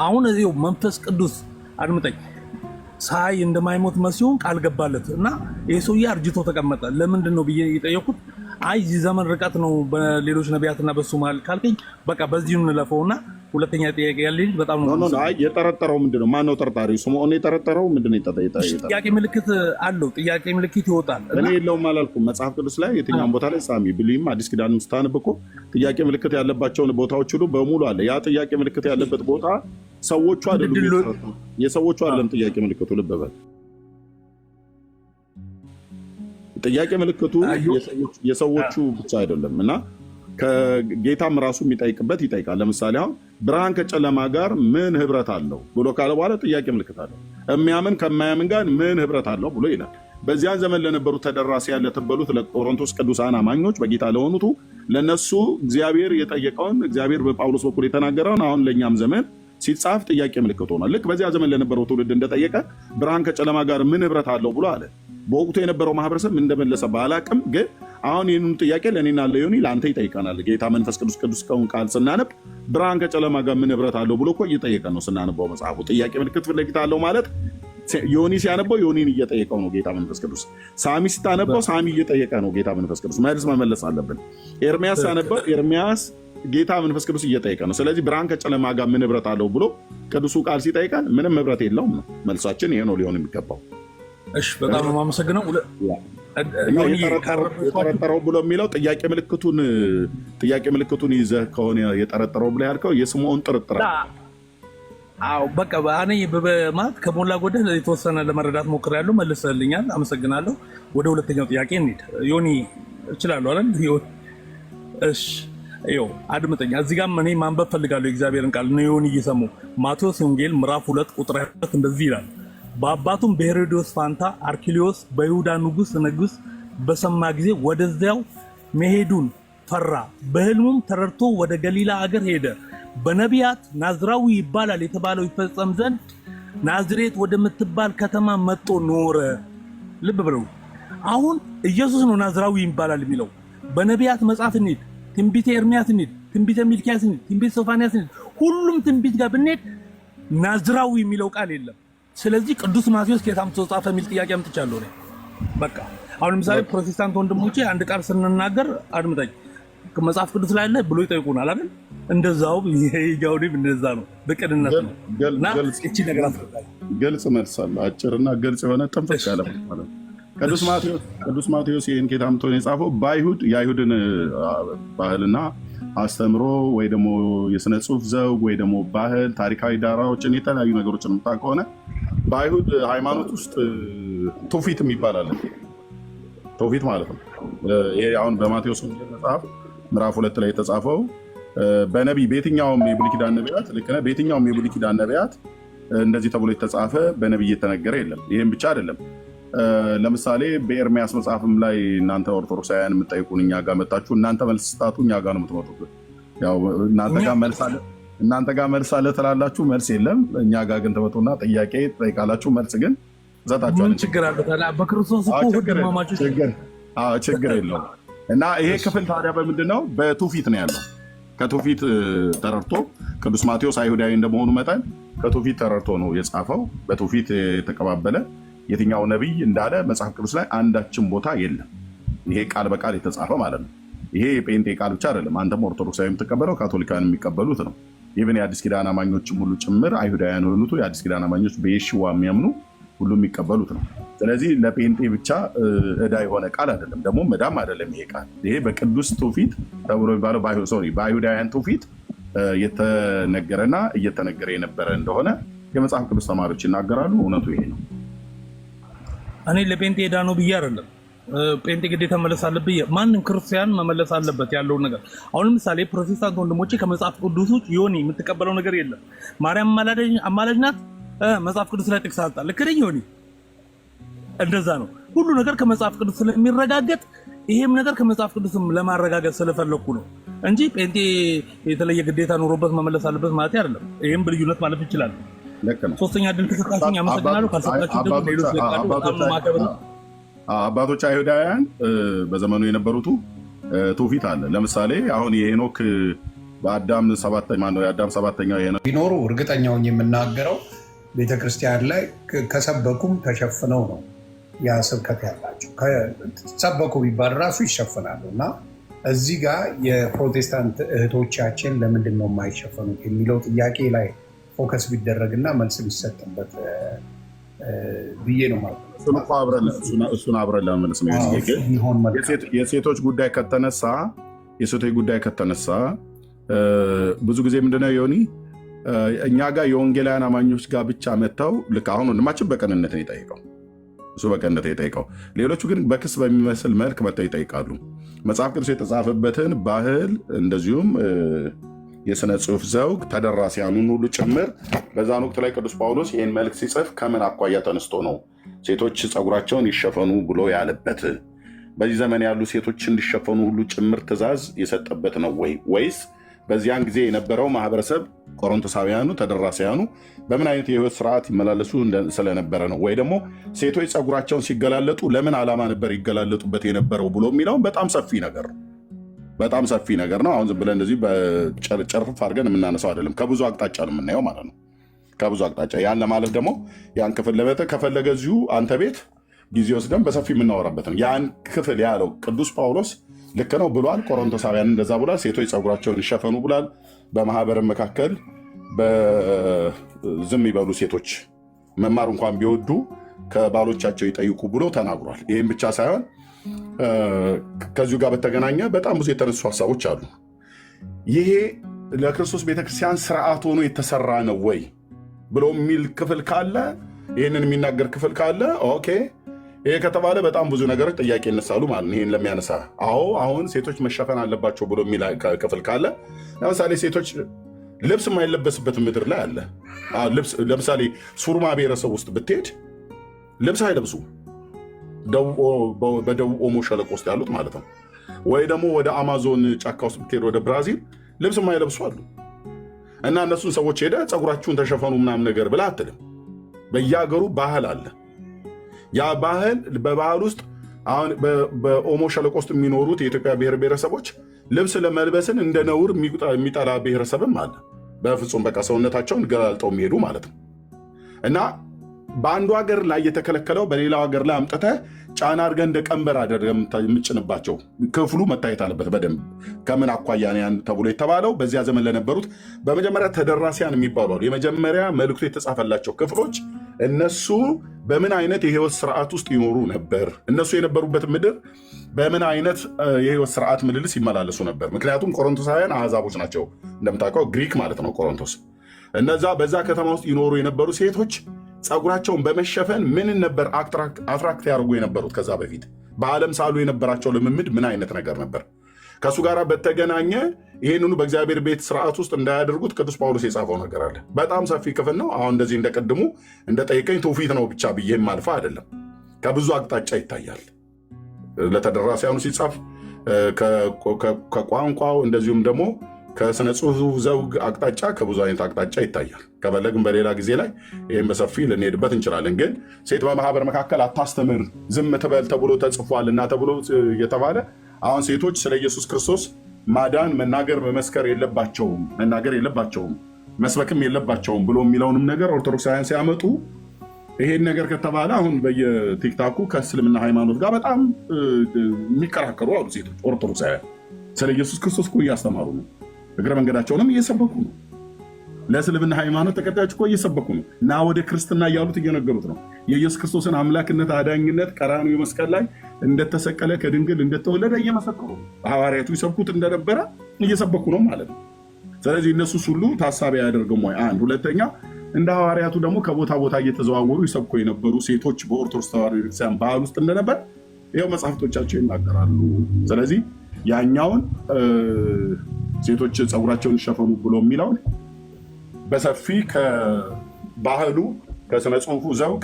አሁን እዚሁ መንፈስ ቅዱስ አድምጠኝ፣ ሳይ እንደማይሞት መሲሁን ቃል ገባለት እና ይሄ ሰውዬ አርጅቶ ተቀመጠ። ለምንድን ነው ብዬ የጠየኩት፣ አይ እዚህ ዘመን ርቀት ነው በሌሎች ነቢያትና በሱ መሀል ካልከኝ በቃ በዚሁ እንለፈውና ሁለተኛ ጥያቄ ያለኝ በጣም ነው። አይ የጠረጠረው ምንድነው? ማን ነው ጠርጣሪው? ስምዖን የጠረጠረው ምንድነው? ጥያቄ ምልክት አለው። ጥያቄ ምልክት ይወጣል። እኔ የለውም አላልኩም። መጽሐፍ ቅዱስ ላይ የትኛውም ቦታ ላይ ሳሚ ብሉይም አዲስ ኪዳንም ስታነብ እኮ ጥያቄ ምልክት ያለባቸውን ቦታዎች ሁሉ በሙሉ አለ። ያ ጥያቄ ምልክት ያለበት ቦታ ሰዎቹ አይደሉም፣ የሰዎቹ አይደለም ጥያቄ ምልክቱ። ልብ በል ጥያቄ ምልክቱ የሰዎቹ ብቻ አይደለም እና ከጌታም ራሱ የሚጠይቅበት ይጠይቃል። ለምሳሌ አሁን ብርሃን ከጨለማ ጋር ምን ህብረት አለው ብሎ ካለ በኋላ ጥያቄ ምልክት አለው። የሚያምን ከማያምን ጋር ምን ህብረት አለው ብሎ ይላል። በዚያን ዘመን ለነበሩት ተደራሲያን ለተባሉት ለቆሮንቶስ ቅዱሳን አማኞች በጌታ ለሆኑት ለነሱ እግዚአብሔር የጠየቀውን እግዚአብሔር በጳውሎስ በኩል የተናገረውን አሁን ለእኛም ዘመን ሲጻፍ ጥያቄ ምልክት ሆኗል። ልክ በዚያ ዘመን ለነበረው ትውልድ እንደጠየቀ ብርሃን ከጨለማ ጋር ምን ህብረት አለው ብሎ አለ። በወቅቱ የነበረው ማህበረሰብ እንደመለሰ ባላቅም ግን አሁን ይህንን ጥያቄ ለእኔና ለዮኒ ለአንተ ይጠይቀናል። ጌታ መንፈስ ቅዱስ ከውን ቃል ስናነብ ብርሃን ከጨለማ ጋር ምን ህብረት አለው ብሎ እኮ እየጠየቀ ነው ስናነበው መጽሐፉ። ጥያቄ ምልክት ፊት ለፊት አለው ማለት ዮኒ ሲያነበው ዮኒን እየጠየቀው ነው ጌታ መንፈስ ቅዱስ። ሳሚ ሲታነበው ሳሚ እየጠየቀ ነው ጌታ መንፈስ ቅዱስ። መልስ መመለስ አለብን። ኤርሚያስ ሲያነበው ኤርሚያስ ጌታ መንፈስ ቅዱስ እየጠየቀ ነው። ስለዚህ ብርሃን ከጨለማ ጋር ምን ህብረት አለው ብሎ ቅዱሱ ቃል ሲጠይቀን ምንም ህብረት የለውም ነው መልሳችን። ይሄ ነው ሊሆን የሚገባው። እሺ በጣም ነው የማመሰግነው። የጠረጠረው ብሎ የሚለው ጥያቄ ምልክቱን ይዘህ ከሆነ የጠረጠረው ብለህ ያልከው የስምዖን ጥርጥር። አዎ በቃ እኔ ማለት ከሞላ ጎደል የተወሰነ ለመረዳት ሞክሬያለሁ። መልሰልኛል፣ አመሰግናለሁ። ወደ ሁለተኛው ጥያቄ እንሂድ። ዮኒ እችላለሁ አይደል? እሺ ይኸው አድምጠኛ። እዚህ ጋር እኔ ማንበብ ፈልጋለሁ የእግዚአብሔርን ቃል ነው የሆን እየሰሙ ማቴዎስ ወንጌል ምዕራፍ 2 ቁጥር 2 እንደዚህ ይላል። በአባቱም በሄሮድዮስ ፋንታ አርኪሊዮስ በይሁዳ ንጉሥ በሰማ ጊዜ ወደዚያው መሄዱን ፈራ። በሕልሙም ተረድቶ ወደ ገሊላ አገር ሄደ። በነቢያት ናዝራዊ ይባላል የተባለው ይፈጸም ዘንድ ናዝሬት ወደምትባል ከተማ መጥቶ ኖረ። ልብ ብለው አሁን ኢየሱስ ነው ናዝራዊ ይባላል የሚለው። በነቢያት መጽሐፍ እንሂድ፣ ትንቢተ ኤርምያስ እንሂድ፣ ትንቢተ ሚልክያስ እንሂድ፣ ትንቢተ ሶፎንያስ እንሂድ፣ ሁሉም ትንቢት ጋር ብንሄድ ናዝራዊ የሚለው ቃል የለም። ስለዚህ ቅዱስ ማቴዎስ ከየት አምጥቶ ጻፈ የሚል ጥያቄ አምጥቻለሁ እኔ። በቃ አሁን ለምሳሌ ፕሮቴስታንት ወንድሞቼ አንድ ቃል ስንናገር አድምጠኝ መጽሐፍ ቅዱስ ላይ አለ ብሎ ይጠይቁናል አይደል? እንደዛው ይሄኛውም እንደዛ ነው፣ በቅንነት ነው። እና እቺ ነገር አስፈልጋለሁ። ግልጽ መልስ አለ፣ አጭርና ግልጽ የሆነ ጥንፈት ያለ ማለት ነው። ቅዱስ ማቴዎስ ይህን ከየት አምጥቶ ነው የጻፈው? በአይሁድ የአይሁድን ባህልና አስተምሮ ወይ ደግሞ የስነ ጽሁፍ ዘውግ ወይ ደግሞ ባህል፣ ታሪካዊ ዳራዎችን የተለያዩ ነገሮችን የምታ ከሆነ በአይሁድ ሃይማኖት ውስጥ ትውፊት የሚባል አለ። ትውፊት ማለት ነው ይሄ አሁን በማቴዎስ ወንጌል መጽሐፍ ምዕራፍ 2 ላይ የተጻፈው በነቢይ በየትኛውም የብሉይ ኪዳን ነቢያት ልክ ነህ። በየትኛውም የብሉይ ኪዳን ነቢያት እንደዚህ ተብሎ የተጻፈ በነቢይ የተነገረ የለም። ይህም ብቻ አይደለም። ለምሳሌ በኤርሚያስ መጽሐፍም ላይ እናንተ ኦርቶዶክሳውያን የምትጠይቁን እኛ ጋር መጣችሁ እናንተ መልስ ስጣቱ እኛ ጋር ነው የምትመጡት። ያው እናንተ ጋር መልስ አለ ትላላችሁ፣ መልስ የለም። እኛ ጋር ግን ትመጡና ጥያቄ ትጠይቃላችሁ፣ መልስ ግን ዘጣችኋል። ችግር አለ በክርስቶስ ችግር የለውም። እና ይሄ ክፍል ታዲያ በምንድን ነው? በትውፊት ነው ያለው። ከትውፊት ተረድቶ ቅዱስ ማቴዎስ አይሁዳዊ እንደመሆኑ መጠን ከትውፊት ተረድቶ ነው የጻፈው። በትውፊት የተቀባበለ የትኛው ነቢይ እንዳለ መጽሐፍ ቅዱስ ላይ አንዳችን ቦታ የለም። ይሄ ቃል በቃል የተጻፈ ማለት ነው። ይሄ የጴንጤ ቃል ብቻ አይደለም። አንተም ኦርቶዶክሳዊ የምትቀበለው ካቶሊካን የሚቀበሉት ነው። ኢቨን የአዲስ ኪዳን አማኞችም ሁሉ ጭምር አይሁዳውያን የሆኑት የአዲስ ኪዳን አማኞች በየሽዋ የሚያምኑ ሁሉ የሚቀበሉት ነው። ስለዚህ ለጴንጤ ብቻ ዕዳ የሆነ ቃል አይደለም፣ ደግሞ መዳም አይደለም። ይሄ ቃል ይሄ በቅዱስ ትውፊት ተብሎ የሚባለው በአይሁዳውያን ትውፊት የተነገረና እየተነገረ የነበረ እንደሆነ የመጽሐፍ ቅዱስ ተማሪዎች ይናገራሉ። እውነቱ ይሄ ነው። እኔ ለጴንጤ ዕዳ ነው ብዬ አይደለም። ጴንጤ ግዴታ መመለስ አለብኝ። ማንም ክርስቲያን መመለስ አለበት ያለውን ነገር። አሁን ለምሳሌ ፕሮቴስታንት ወንድሞቼ ከመጽሐፍ ቅዱስ ውጭ ዮኒ የምትቀበለው ነገር የለም። ማርያም አማላጅ ናት፣ መጽሐፍ ቅዱስ ላይ ጥቅስ አጣ። ልክ ነኝ ዮኒ? እንደዛ ነው። ሁሉ ነገር ከመጽሐፍ ቅዱስ ስለሚረጋገጥ ይሄም ነገር ከመጽሐፍ ቅዱስም ለማረጋገጥ ስለፈለኩ ነው እንጂ ጴንጤ የተለየ ግዴታ ኖሮበት መመለስ አለበት ማለት አይደለም። ይሄም በልዩነት ማለት ይችላል። ሶስተኛ ድል ከሰጣችሁኝ አመሰግናለሁ። ካልሰጣችሁ ደግሞ ሌሎች ለቃሉ በጣም ማከብር። አባቶች አይሁዳውያን በዘመኑ የነበሩት ትውፊት አለ። ለምሳሌ አሁን የሄኖክ በአዳም ሰባተኛው የሄኖክ ቢኖሩ እርግጠኛውን የምናገረው ቤተክርስቲያን ላይ ከሰበኩም ተሸፍነው ነው ያ ስብከት ያላቸው። ሰበኩ ቢባል ራሱ ይሸፍናሉ። እና እዚህ ጋር የፕሮቴስታንት እህቶቻችን ለምንድን ነው የማይሸፈኑት የሚለው ጥያቄ ላይ ፎከስ ቢደረግና መልስ ቢሰጥበት ብዬ ነው ማለት ነው። እሱን አብረን ለመመለስ ነው። የሴቶች ጉዳይ ከተነሳ ብዙ ጊዜ ምንድነው ዮኒ እኛ ጋር የወንጌላውያን አማኞች ጋር ብቻ መጥተው ልክ አሁን ወንድማችን በቅንነት ነው የጠየቀው፣ እሱ በቅንነት የጠየቀው። ሌሎቹ ግን በክስ በሚመስል መልክ መጥተው ይጠይቃሉ። መጽሐፍ ቅዱስ የተጻፈበትን ባህል እንደዚሁም የሥነ ጽሑፍ ዘውግ ተደራሲያኑን ሁሉ ጭምር በዛን ወቅት ላይ ቅዱስ ጳውሎስ ይህን መልእክት ሲጽፍ ከምን አኳያ ተነስቶ ነው ሴቶች ፀጉራቸውን ይሸፈኑ ብሎ ያለበት? በዚህ ዘመን ያሉ ሴቶች እንዲሸፈኑ ሁሉ ጭምር ትእዛዝ የሰጠበት ነው ወይስ በዚያን ጊዜ የነበረው ማህበረሰብ ቆሮንቶሳውያኑ ተደራሲያኑ በምን አይነት የህይወት ስርዓት ይመላለሱ ስለነበረ ነው? ወይ ደግሞ ሴቶች ፀጉራቸውን ሲገላለጡ ለምን ዓላማ ነበር ይገላለጡበት የነበረው ብሎ የሚለውን በጣም ሰፊ ነገር ነው። አሁን ዝም ብለን እንደዚህ በጨርፍ አድርገን የምናነሳው አይደለም። ከብዙ አቅጣጫ ነው የምናየው ማለት ነው። ከብዙ አቅጣጫ ያን ለማለት ደግሞ ያን ክፍል ለበተ ከፈለገ እዚሁ አንተ ቤት ጊዜ ወስደን በሰፊ የምናወራበት ነው። ያን ክፍል ያለው ቅዱስ ጳውሎስ ልክ ነው ብሏል። ቆሮንቶሳውያን እንደዛ ብሏል። ሴቶች ፀጉራቸውን ይሸፈኑ ብሏል። በማህበርም መካከል ዝም ይበሉ ሴቶች መማር እንኳን ቢወዱ ከባሎቻቸው ይጠይቁ ብሎ ተናግሯል። ይህም ብቻ ሳይሆን ከዚሁ ጋር በተገናኘ በጣም ብዙ የተነሱ ሀሳቦች አሉ። ይሄ ለክርስቶስ ቤተክርስቲያን ስርዓት ሆኖ የተሰራ ነው ወይ ብሎ የሚል ክፍል ካለ፣ ይህንን የሚናገር ክፍል ካለ ኦኬ፣ ይሄ ከተባለ በጣም ብዙ ነገሮች ጥያቄ ይነሳሉ ማለት ነው። ይህን ለሚያነሳ አሁን ሴቶች መሸፈን አለባቸው ብሎ የሚል ክፍል ካለ ለምሳሌ ሴቶች ልብስ የማይለበስበት ምድር ላይ አለ። ለምሳሌ ሱርማ ብሔረሰብ ውስጥ ብትሄድ ልብስ አይለብሱ፣ በደቡብ ኦሞ ሸለቆ ውስጥ ያሉት ማለት ነው። ወይ ደግሞ ወደ አማዞን ጫካ ውስጥ ብትሄድ ወደ ብራዚል ልብስ የማይለብሱ አሉ። እና እነሱን ሰዎች ሄደ ፀጉራችሁን ተሸፈኑ ምናምን ነገር ብላ አትልም። በየሀገሩ ባህል አለ። ያ ባህል በባህል ውስጥ አሁን በኦሞ ሸለቆ ውስጥ የሚኖሩት የኢትዮጵያ ብሔር ብሔረሰቦች ልብስ ለመልበስን እንደ ነውር የሚጠላ ብሔረሰብም አለ። በፍጹም በቃ ሰውነታቸውን ገላልጠው የሚሄዱ ማለት ነው። እና በአንዱ ሀገር ላይ የተከለከለው በሌላው ሀገር ላይ አምጥተህ ጫና አድርገህ እንደ ቀንበር አድርገህ የምጭንባቸው ክፍሉ መታየት አለበት በደንብ። ከምን አኳያ ያን ተብሎ የተባለው በዚያ ዘመን ለነበሩት በመጀመሪያ ተደራሲያን የሚባሉ አሉ። የመጀመሪያ መልእክቱ የተጻፈላቸው ክፍሎች እነሱ በምን አይነት የህይወት ስርዓት ውስጥ ይኖሩ ነበር፣ እነሱ የነበሩበት ምድር በምን አይነት የህይወት ስርዓት ምልልስ ይመላለሱ ነበር። ምክንያቱም ቆሮንቶሳውያን አሕዛቦች ናቸው እንደምታውቀው፣ ግሪክ ማለት ነው ቆሮንቶስ። እነዛ በዛ ከተማ ውስጥ ይኖሩ የነበሩ ሴቶች ፀጉራቸውን በመሸፈን ምን ነበር አትራክት ያደርጉ የነበሩት? ከዛ በፊት በዓለም ሳሉ የነበራቸው ልምምድ ምን አይነት ነገር ነበር? ከእሱ ጋር በተገናኘ ይህንኑ በእግዚአብሔር ቤት ስርዓት ውስጥ እንዳያደርጉት ቅዱስ ጳውሎስ የጻፈው ነገር አለ። በጣም ሰፊ ክፍል ነው። አሁን እንደዚህ እንደቀድሙ እንደጠይቀኝ ትውፊት ነው ብቻ ብዬ ማልፋ አይደለም። ከብዙ አቅጣጫ ይታያል። ለተደራሲያኑ ሲጻፍ ከቋንቋው እንደዚሁም ደግሞ ከስነ ጽሁፍ ዘውግ አቅጣጫ ከብዙ አይነት አቅጣጫ ይታያል። ከፈለግን በሌላ ጊዜ ላይ ይህም በሰፊ ልንሄድበት እንችላለን። ግን ሴት በማህበር መካከል አታስተምር፣ ዝም ትበል ተብሎ ተጽፏል እና ተብሎ እየተባለ አሁን ሴቶች ስለ ኢየሱስ ክርስቶስ ማዳን መናገር መመስከር የለባቸውም፣ መናገር የለባቸውም፣ መስበክም የለባቸውም ብሎ የሚለውንም ነገር ኦርቶዶክሳውያን ሲያመጡ ይሄን ነገር ከተባለ አሁን በየቲክታኩ ከእስልምና ሃይማኖት ጋር በጣም የሚከራከሩ አሉ ሴቶች ኦርቶዶክሳውያን። ስለ ኢየሱስ ክርስቶስ እኮ እያስተማሩ ነው፣ እግረ መንገዳቸውንም እየሰበኩ ነው። ለእስልምና ሃይማኖት ተከታዮች እኮ እየሰበኩ ነው እና ወደ ክርስትና እያሉት እየነገሩት ነው። የኢየሱስ ክርስቶስን አምላክነት፣ አዳኝነት ቀራንዮ መስቀል ላይ እንደተሰቀለ ከድንግል እንደተወለደ እየመሰከሩ ሐዋርያቱ ይሰብኩት እንደነበረ እየሰበኩ ነው ማለት ነው። ስለዚህ እነሱስ ሁሉ ታሳቢ አያደርግም ወይ? አንድ ሁለተኛ፣ እንደ ሐዋርያቱ ደግሞ ከቦታ ቦታ እየተዘዋወሩ ይሰብኩ የነበሩ ሴቶች በኦርቶዶክስ ተዋሕዶ ቤተክርስቲያን ባህል ውስጥ እንደነበር ይኸው መጽሐፍቶቻቸው ይናገራሉ። ስለዚህ ያኛውን ሴቶች ፀጉራቸውን ይሸፈኑ ብሎ የሚለውን በሰፊ ከባህሉ ከስነ ጽሁፉ ዘውግ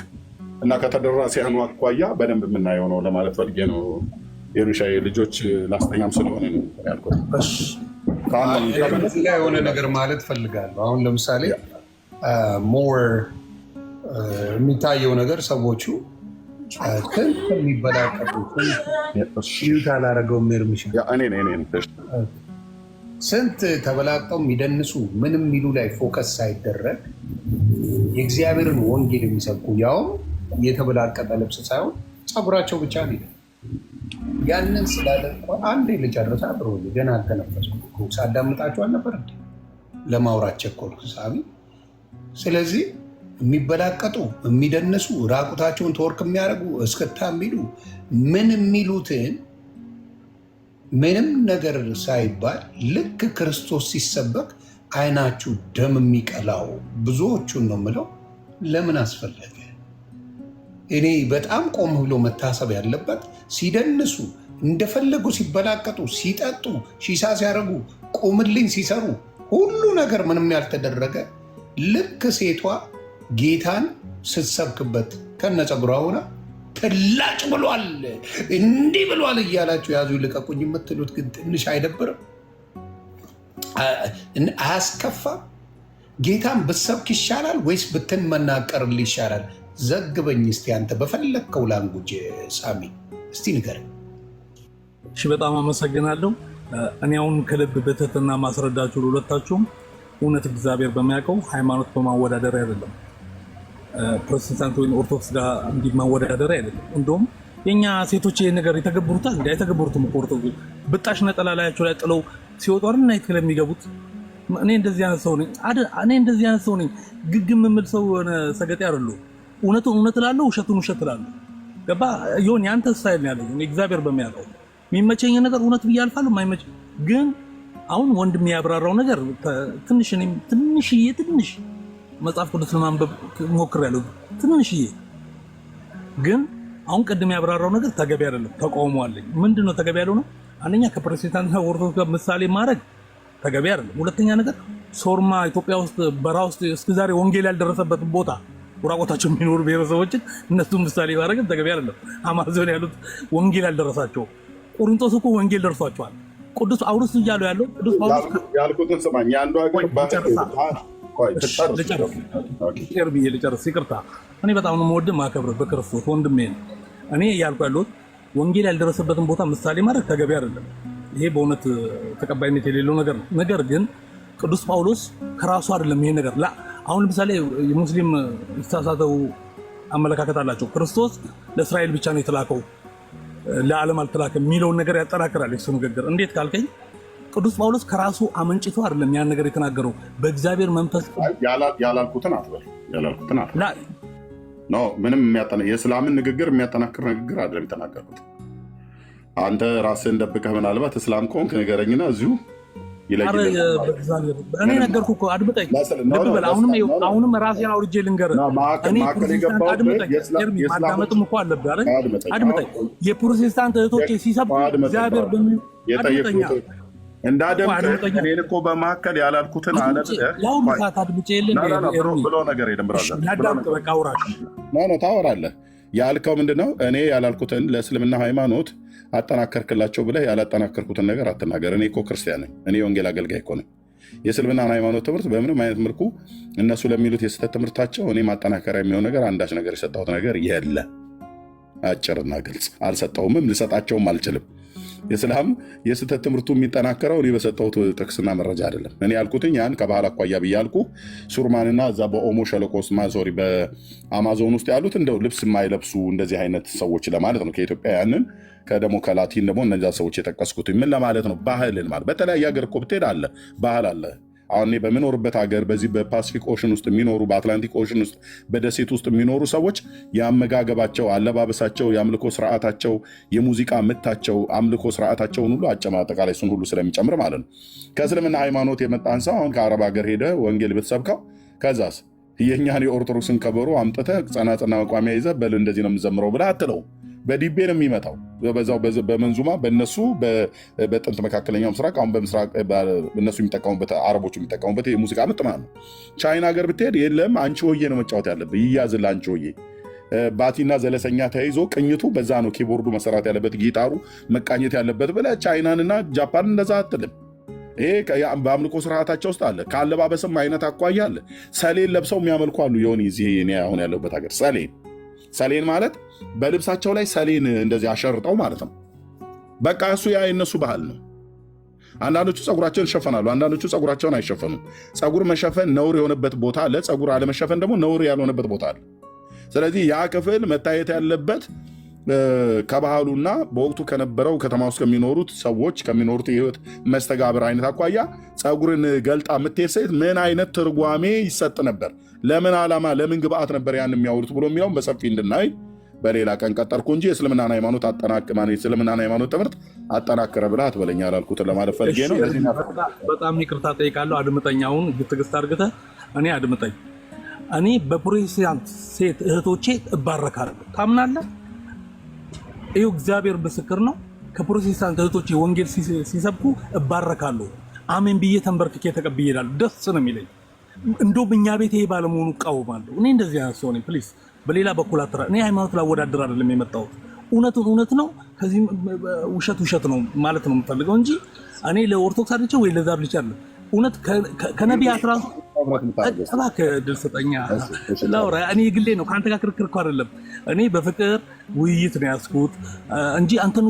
እና ከተደራሲያኑ አኳያ በደንብ የምናየው ነው ለማለት ፈልጌ ነው። የሩሻዬ ልጆች ላስተኛም ስለሆነ ነው ያልኩት። የሆነ ነገር ማለት ፈልጋለሁ። አሁን ለምሳሌ ሞር የሚታየው ነገር ሰዎቹ ክንፍ የሚበላቀጡ አላረገው ሜርሚሽ ስንት ተበላቅጠው የሚደንሱ ምንም የሚሉ ላይ ፎከስ ሳይደረግ የእግዚአብሔርን ወንጌል የሚሰብኩ ያውም የተበላቀጠ ልብስ ሳይሆን ፀጉራቸው ብቻ ነው። ያንን ስላደርኩ አንዴ ልጨርሳ ብሮ ገና አልተነፈስኩ ሳዳምጣችሁ አልነበር ለማውራት ቸኮልኩ ሳቢ። ስለዚህ የሚበላቀጡ የሚደንሱ ራቁታቸውን ተወርክ የሚያደርጉ እስክታ የሚሉ ምን የሚሉትን ምንም ነገር ሳይባል ልክ ክርስቶስ ሲሰበክ አይናችሁ ደም የሚቀላው ብዙዎቹን ነው የምለው ለምን አስፈለገ? እኔ በጣም ቆም ብሎ መታሰብ ያለበት ሲደንሱ እንደፈለጉ ሲበላቀጡ ሲጠጡ ሺሳ ሲያደርጉ ቁምልኝ ሲሰሩ ሁሉ ነገር ምንም ያልተደረገ ልክ ሴቷ ጌታን ስትሰብክበት ከነፀጉሯ ሆና ትላጭ ብሏል እንዲህ ብሏል እያላችሁ ያዙ ልቀቁኝ የምትሉት ግን ትንሽ አይደብርም? አያስከፋም? ጌታን ብትሰብክ ይሻላል ወይስ ብትመናቀርል ይሻላል? ዘግበኝ እስቲ አንተ በፈለግከው ላንጉጅ ሳሚ እስቲ ንገረኝ። እሺ በጣም አመሰግናለሁ። እኔ አሁን ከልብ በትህትና ማስረዳችሁ ለሁለታችሁም እውነት እግዚአብሔር በሚያውቀው ሃይማኖት በማወዳደር አይደለም፣ ፕሮቴስታንት ወይም ኦርቶዶክስ ጋር እንዲህ ማወዳደር አይደለም። እንደውም የኛ ሴቶች ይሄን ነገር የተገበሩታል እንዴ? አይተገበሩትም እኮ ኦርቶዶክስ ብጣሽ ነጠላ ላያቸው ላይ ጥለው ሲወጡ አይደል ናይት ለሚገቡት። እኔ እንደዚህ አይነት ሰው ነኝ እኔ እንደዚህ አይነት ሰው ነኝ። ግግም የምል ሰው ሰገጤ አይደለሁ። እውነቱን እውነት እላለሁ፣ ውሸቱን ውሸት እላለሁ። ገባ ይሁን ያንተ ስታይል ነው ያለኝ። እግዚአብሔር በሚያውቀው የሚመቸኝ ነገር እውነት ብዬ አልፋለሁ፣ የማይመቸኝ ግን አሁን ወንድም ያብራራው ነገር ትንሽ እኔም ትንሽ መጽሐፍ ቅዱስ ለማንበብ ሞክሬያለሁ። ትንሽዬ ግን አሁን ቅድም ያብራራው ነገር ተገቢ አይደለም፣ ተቃውሞ አለኝ። ምንድነው ተገቢ ያለው ነው? አንደኛ ከፕሮቴስታንትና ኦርቶዶክስ ጋር ምሳሌ ማድረግ ተገቢ አይደለም። ሁለተኛ ነገር ሶርማ ኢትዮጵያ ውስጥ በራ ውስጥ እስከዛሬ ወንጌል ያልደረሰበት ቦታ ቁራቆታቸው የሚኖሩ ብሔረሰቦችን እነሱ ምሳሌ ማድረግ ተገቢ አይደለም። አማዞን ያሉት ወንጌል ያልደረሳቸው፣ ቆሪንቶስ እኮ ወንጌል ደርሷቸዋል። ቅዱስ ጳውሎስ እያሉ ያለው ቅዱስ ጳውሎስ ያልኩትን ስማኝ። አንዱ ሀገር ልጨርስ፣ ይቅርታ። እኔ በጣም ነው የምወድህ ማከብርህ በክርስቶስ ወንድሜ ነው። እኔ እያልኩ ያለሁት ወንጌል ያልደረሰበትን ቦታ ምሳሌ ማድረግ ተገቢ አይደለም። ይሄ በእውነት ተቀባይነት የሌለው ነገር ነው። ነገር ግን ቅዱስ ጳውሎስ ከራሱ አይደለም ይሄ ነገር አሁን ለምሳሌ የሙስሊም የተሳሳተው አመለካከት አላቸው። ክርስቶስ ለእስራኤል ብቻ ነው የተላከው ለዓለም አልተላከም የሚለውን ነገር ያጠናክራል የሱ ንግግር። እንዴት ካልከኝ ቅዱስ ጳውሎስ ከራሱ አመንጭቶ አይደለም ያን ነገር የተናገረው በእግዚአብሔር መንፈስ ያላልኩትን አትበል ኖ ምንም የእስላምን ንግግር የሚያጠናክር ንግግር አይደለም የተናገርኩት። አንተ ራስህን ደብቀህ ምናልባት እስላም ከሆንክ ንገረኝና እዚሁ እኔ ነገርኩህ እኮ አድምጠኝ። አሁንም ራሴን አውርጄ ልንገርህ። ማዳመጥም እኮ አለብህ አይደል? አድምጠኝ። የፕሮቴስታንት እህቶቼ ሲሰብኩ እግዚአብሔር አድምጠኛ እንዳደምጠኝ እኔን እኮ በመካከል ያላልኩትን አለ ለሁሉ ሰዓት አድምጬ ብሎ ነገር የለም። ላዳምጥ በቃ አውራሽ ታወራለህ። ያልከው ምንድነው? እኔ ያላልኩትን ለእስልምና ሃይማኖት አጠናከርክላቸው ብለህ ያላጠናከርኩትን ነገር አትናገር። እኔ እኮ ክርስቲያን ነኝ። እኔ የወንጌል አገልጋይ እኮ ነኝ። የእስልምናን ሃይማኖት ትምህርት በምንም አይነት መልኩ እነሱ ለሚሉት የስህተት ትምህርታቸው እኔ ማጠናከሪያ የሚሆን ነገር አንዳች ነገር የሰጠሁት ነገር የለ። አጭርና ግልጽ አልሰጠሁምም፣ ልሰጣቸውም አልችልም። የእስላም የስህተት ትምህርቱ የሚጠናከረው እኔ በሰጠሁት ጥቅስና መረጃ አይደለም። እኔ ያልኩትኝ ያን ከባህል አኳያ ብያልኩ ሱርማንና እዛ በኦሞ ሸለቆ ሶሪ በአማዞን ውስጥ ያሉት እንደው ልብስ የማይለብሱ እንደዚህ አይነት ሰዎች ለማለት ነው። ከኢትዮጵያ ያንን ከደሞ ከላቲን ደግሞ እነዚያ ሰዎች የጠቀስኩት ምን ለማለት ነው? ባህልን ማለት በተለያየ ሀገር እኮ ብትሄድ አለ ባህል አለ። አሁን እኔ በምኖርበት ሀገር በዚህ በፓሲፊክ ኦሽን ውስጥ የሚኖሩ በአትላንቲክ ኦሽን ውስጥ በደሴት ውስጥ የሚኖሩ ሰዎች የአመጋገባቸው፣ አለባበሳቸው፣ የአምልኮ ስርዓታቸው፣ የሙዚቃ ምታቸው፣ አምልኮ ስርዓታቸውን ሁሉ አጠቃላይ እሱን ሁሉ ስለሚጨምር ማለት ነው። ከእስልምና ሃይማኖት የመጣን ሰው አሁን ከአረብ ሀገር ሄደ ወንጌል ብትሰብከው ከዛስ የእኛን የኦርቶዶክስን ከበሮ አምጥተህ ጸናጽና መቋሚያ ይዘህ በል እንደዚህ ነው የምዘምረው ብለህ አትለው። በዲቤ ነው የሚመጣው። በዛው በመንዙማ በነሱ በጥንት መካከለኛው ምስራቅ አሁን በምስራቅ እነሱ የሚጠቀሙበት አረቦቹ የሚጠቀሙበት የሙዚቃ ምት ማለት ነው። ቻይና ሀገር ብትሄድ የለም አንቺ ሆዬ ነው መጫወት ያለብህ፣ ይያዝልህ አንቺ ሆዬ። ባቲና ዘለሰኛ ተይዞ ቅኝቱ በዛ ነው ኪቦርዱ መሰራት ያለበት፣ ጊጣሩ መቃኘት ያለበት ብለህ ቻይናንና ጃፓን እንደዛ አትልም። ይሄ በአምልኮ ስርዓታቸው ውስጥ አለ። ከአለባበስም አይነት አኳያ አለ። ሰሌን ለብሰው የሚያመልኩ አሉ። የሆነ እዚህ እኔ አሁን ያለሁበት ሀገር ሰሌን ማለት በልብሳቸው ላይ ሰሌን እንደዚህ አሸርጠው ማለት ነው። በቃ እሱ ያ የነሱ ባህል ነው። አንዳንዶቹ ፀጉራቸውን ይሸፈናሉ፣ አንዳንዶቹ ፀጉራቸውን አይሸፈኑም። ፀጉር መሸፈን ነውር የሆነበት ቦታ አለ፣ ፀጉር አለመሸፈን ደግሞ ነውር ያልሆነበት ቦታ አለ። ስለዚህ ያ ክፍል መታየት ያለበት ከባህሉና በወቅቱ ከነበረው ከተማ ውስጥ ከሚኖሩት ሰዎች ከሚኖሩት የህይወት መስተጋብር አይነት አኳያ ፀጉርን ገልጣ የምትሄድ ሴት ምን አይነት ትርጓሜ ይሰጥ ነበር፣ ለምን ዓላማ፣ ለምን ግብአት ነበር ያን የሚያወሩት ብሎ የሚለውን በሰፊ እንድናይ በሌላ ቀን ቀጠርኩ እንጂ የእስልምናን ሃይማኖት የእስልምናን ሃይማኖት ትምህርት አጠናክረ ብለህ አትበለኝ። ያላልኩትን ለማለት ፈልጌ ነው። በጣም ይቅርታ ጠይቃለሁ። አድምጠኛውን ትዕግስት አድርገህ እኔ አድምጠኝ። እኔ በፕሮቴስታንት ሴት እህቶቼ እባረካለሁ። ታምናለህ? ይኸው እግዚአብሔር ምስክር ነው። ከፕሮቴስታንት እህቶቼ ወንጌል ሲሰብኩ እባረካለሁ። አሜን ብዬ ተንበርክኬ ተቀብዬ እሄዳለሁ። ደስ ነው የሚለኝ። እንደውም እኛ ቤት ይሄ ባለመሆኑ እቃወማለሁ። እኔ እንደዚህ አይነት ሰው ነኝ። ፕሊዝ በሌላ በኩል አትራ። እኔ ሃይማኖት ላወዳደር አይደለም የመጣሁት። እውነቱን እውነት ነው፣ ከዚህ ውሸት ነው ማለት ነው የምፈልገው እንጂ እኔ ለኦርቶዶክስ አድርቼ ወይ ለዛ አድርቼ አይደለም። እውነት ከነቢያት ራሱ እባክህ ድል ስጠኛ ላውራ። እኔ ግሌ ነው፣ ከአንተ ጋር ክርክር እኮ አይደለም። እኔ በፍቅር ውይይት ነው ያዝኩት እንጂ አንተኑ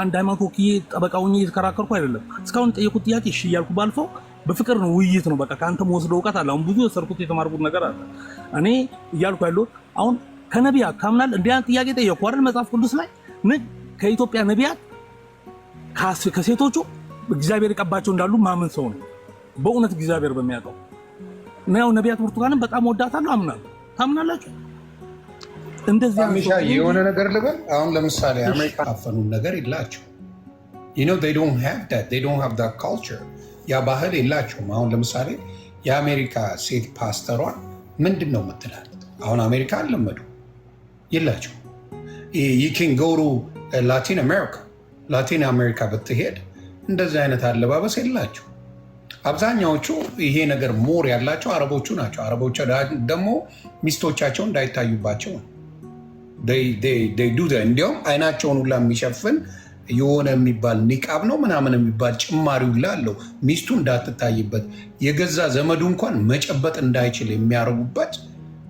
አንድ ሃይማኖት ወክዬ ጠበቃ ሆኜ የተከራከርኩ አይደለም። እስካሁን ጠየቁት ጥያቄ እሺ እያልኩ ባልፈው በፍቅር ነው፣ ውይይት ነው። በቃ ከአንተ መወስደው እውቀት አለ። አሁን ብዙ የሰርኩት የተማርኩት ነገር አለ። እኔ እያልኩ ያለሁት አሁን ከነቢያት ካምናል እንዲህ አይነት ጥያቄ ጠየቁ አይደል? መጽሐፍ ቅዱስ ላይ ምን ከኢትዮጵያ ነቢያት ከሴቶቹ እግዚአብሔር የቀባቸው እንዳሉ ማመን ሰው ነው በእውነት እግዚአብሔር በሚያውቀው እና ያው ነቢያት ብርቱካንን በጣም ወዳታለሁ፣ አምናለሁ። ታምናላችሁ? እንደዚህ አሜሻ የሆነ ነገር ልበል። አሁን ለምሳሌ አሜሪካ አፈኑን ነገር የላቸው they don't have that, they don't have that culture። ያ ባህል የላቸውም። አሁን ለምሳሌ የአሜሪካ ሴት ፓስተሯን ምንድን ነው የምትላት? አሁን አሜሪካ አልለመዱ የላቸው። you can go to ላቲን አሜሪካ ብትሄድ እንደዚህ አይነት አለባበስ የላቸው። አብዛኛዎቹ ይሄ ነገር ሞር ያላቸው አረቦቹ ናቸው። አረቦቹ ደግሞ ሚስቶቻቸው እንዳይታዩባቸው እንዲያውም አይናቸውን ሁላ የሚሸፍን የሆነ የሚባል ኒቃብ ነው ምናምን የሚባል ጭማሪ ሁላ አለው፣ ሚስቱ እንዳትታይበት የገዛ ዘመዱ እንኳን መጨበጥ እንዳይችል የሚያረጉበት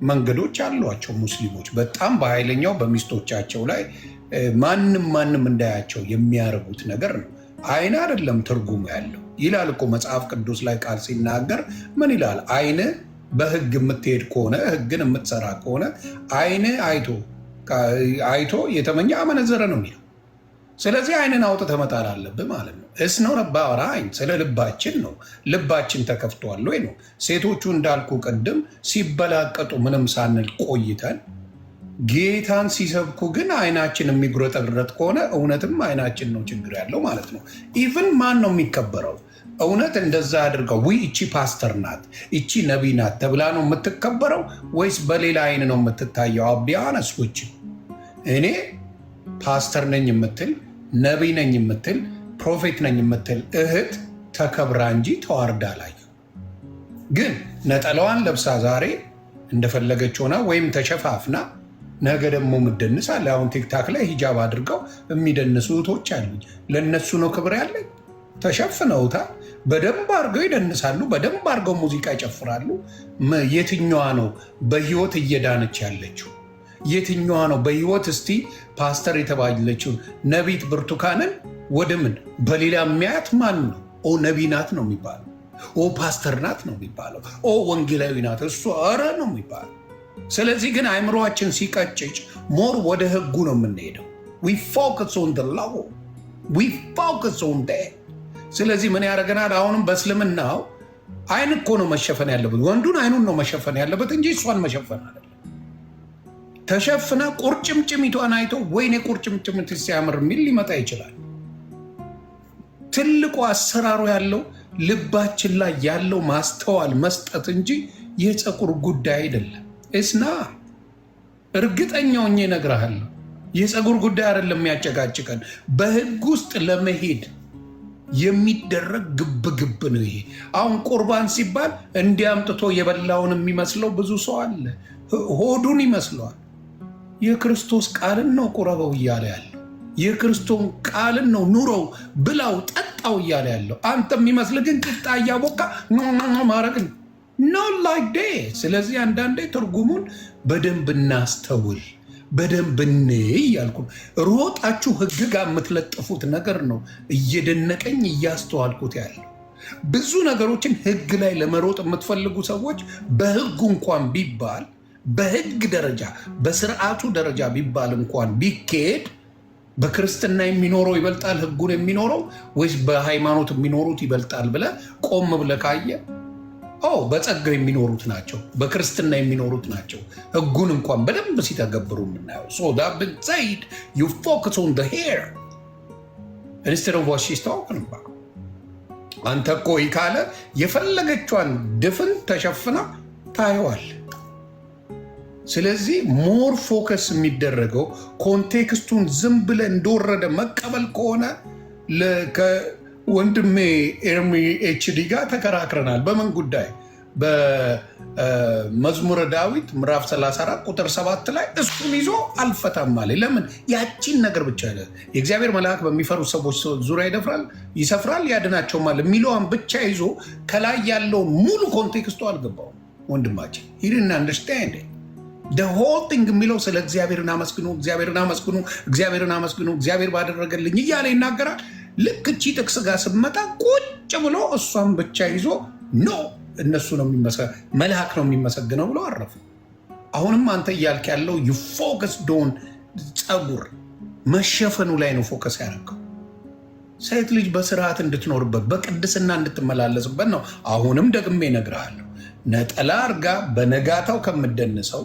መንገዶች አሏቸው። ሙስሊሞች በጣም በኃይለኛው በሚስቶቻቸው ላይ ማንም እንዳያቸው የሚያረጉት ነገር ነው። አይን አይደለም ትርጉሙ ያለው ይላል እኮ መጽሐፍ ቅዱስ ላይ ቃል ሲናገር ምን ይላል? አይን በህግ የምትሄድ ከሆነ ህግን የምትሰራ ከሆነ አይን አይቶ የተመኘ አመነዘረ ነው የሚለው። ስለዚህ አይንን አውጥተህ መጣል አለብህ ማለት ነው። እስነው ረባራ አይን ስለ ልባችን ነው። ልባችን ተከፍቷል ወይ ነው። ሴቶቹ እንዳልኩ ቅድም ሲበላቀጡ ምንም ሳንል ቆይተን ጌታን ሲሰብኩ ግን አይናችን የሚጉረጠረጥ ከሆነ እውነትም አይናችን ነው ችግር ያለው ማለት ነው። ኢቭን ማን ነው የሚከበረው? እውነት እንደዛ አድርገው እቺ ፓስተር ናት እቺ ነቢይ ናት ተብላ ነው የምትከበረው ወይስ በሌላ አይን ነው የምትታየው? አቢያነስ ውጭ እኔ ፓስተር ነኝ የምትል ነቢይ ነኝ የምትል ፕሮፌት ነኝ የምትል እህት ተከብራ እንጂ ተዋርዳ ላይ ግን ነጠላዋን ለብሳ ዛሬ እንደፈለገች ሆና ወይም ተሸፋፍና ነገ ደግሞ ምደንስ አለ። አሁን ቲክታክ ላይ ሂጃብ አድርገው የሚደንሱ እህቶች አሉኝ። ለእነሱ ነው ክብር ያለኝ። ተሸፍነውታል፣ በደንብ አድርገው ይደንሳሉ፣ በደንብ አድርገው ሙዚቃ ይጨፍራሉ። የትኛዋ ነው በህይወት እየዳነች ያለችው? የትኛዋ ነው በህይወት? እስቲ ፓስተር የተባለችውን ነቢት ብርቱካንን ወደ ምን በሌላ የሚያያት ማን ነው? ኦ ነቢይ ናት ነው የሚባለው። ኦ ፓስተር ናት ነው የሚባለው። ኦ ወንጌላዊ ናት እሱ ኧረ ነው የሚባለው። ስለዚህ ግን አእምሮአችን ሲቀጭጭ ሞር ወደ ህጉ ነው የምንሄደው። we focus on the law, we focus on that። ስለዚህ ምን ያደርገናል? አሁንም በእስልምናው አይን እኮ ነው መሸፈን ያለበት። ወንዱን አይኑን ነው መሸፈን ያለበት እንጂ እሷን መሸፈን አይደለም። ተሸፍና ቁርጭምጭሚቷን አይቶ ወይኔ ቁርጭምጭሚት ሲያምር የሚል ሊመጣ ይችላል። ትልቁ አሰራሩ ያለው ልባችን ላይ ያለው ማስተዋል መስጠት እንጂ የፀጉር ጉዳይ አይደለም። እስና እርግጠኛው እነግርሃለሁ የፀጉር ጉዳይ አይደለም የሚያጨቃጭቀን። በህግ ውስጥ ለመሄድ የሚደረግ ግብግብ ነው ይሄ። አሁን ቁርባን ሲባል እንዲያምጥቶ የበላውን የሚመስለው ብዙ ሰው አለ። ሆዱን ይመስለዋል። የክርስቶስ ቃልን ነው ቁረበው እያለ ያለው። የክርስቶስ ቃልን ነው ኑረው ብላው ጠጣው እያለ ያለው። አንተ የሚመስል ግን ቂጣ እያቦካ ማረግ ነው ላይክ ዴ። ስለዚህ አንዳንዴ ትርጉሙን በደንብ እናስተውል፣ በደንብ እንይ ያልኩ። ሮጣችሁ ህግ ጋር የምትለጥፉት ነገር ነው እየደነቀኝ እያስተዋልኩት ያለው። ብዙ ነገሮችን ህግ ላይ ለመሮጥ የምትፈልጉ ሰዎች በህጉ እንኳን ቢባል በህግ ደረጃ በስርዓቱ ደረጃ ቢባል እንኳን ቢካሄድ በክርስትና የሚኖረው ይበልጣል ህጉን የሚኖረው ወይስ በሃይማኖት የሚኖሩት ይበልጣል ብለህ ቆም ብለህ ካየ በጸጋ የሚኖሩት ናቸው፣ በክርስትና የሚኖሩት ናቸው ህጉን እንኳን በደንብ ሲተገብሩ የምናየው። so that being said, you focus on the hair instead of what she's talking about። አንተ እኮ ካለ የፈለገቿን ድፍን ተሸፍና ታየዋል። ስለዚህ ሞር ፎከስ የሚደረገው ኮንቴክስቱን ዝም ብለህ እንደወረደ መቀበል ከሆነ ወንድሜ ኤርሚ ኤችዲ ጋር ተከራክረናል። በምን ጉዳይ? በመዝሙረ ዳዊት ምዕራፍ 34 ቁጥር 7 ላይ እሱን ይዞ አልፈታም አለ። ለምን? ያቺን ነገር ብቻ የእግዚአብሔር መልአክ በሚፈሩ ሰዎች ዙሪያ ይሰፍራል ያድናቸውማል የሚለዋን ብቻ ይዞ ከላይ ያለውን ሙሉ ኮንቴክስቱ አልገባውም ወንድማችን። ሂድና አንደርስታንድ the whole thing የሚለው ስለ እግዚአብሔርን አመስግኑ፣ እግዚአብሔርን አመስግኑ፣ እግዚአብሔርን አመስግኑ፣ እግዚአብሔር ባደረገልኝ እያለ ይናገራል። ልክ እቺ ጥቅስ ጋር ስመጣ ቁጭ ብሎ እሷን ብቻ ይዞ ኖ እነሱ ነው መልአክ ነው የሚመሰግነው ብሎ አረፉ። አሁንም አንተ እያልክ ያለው ፎከስ ዶን ፀጉር መሸፈኑ ላይ ነው ፎከስ ያደረገው። ሴት ልጅ በስርዓት እንድትኖርበት በቅድስና እንድትመላለስበት ነው። አሁንም ደግሜ እነግርሃለሁ፣ ነጠላ አርጋ በነጋታው ከምደንሰው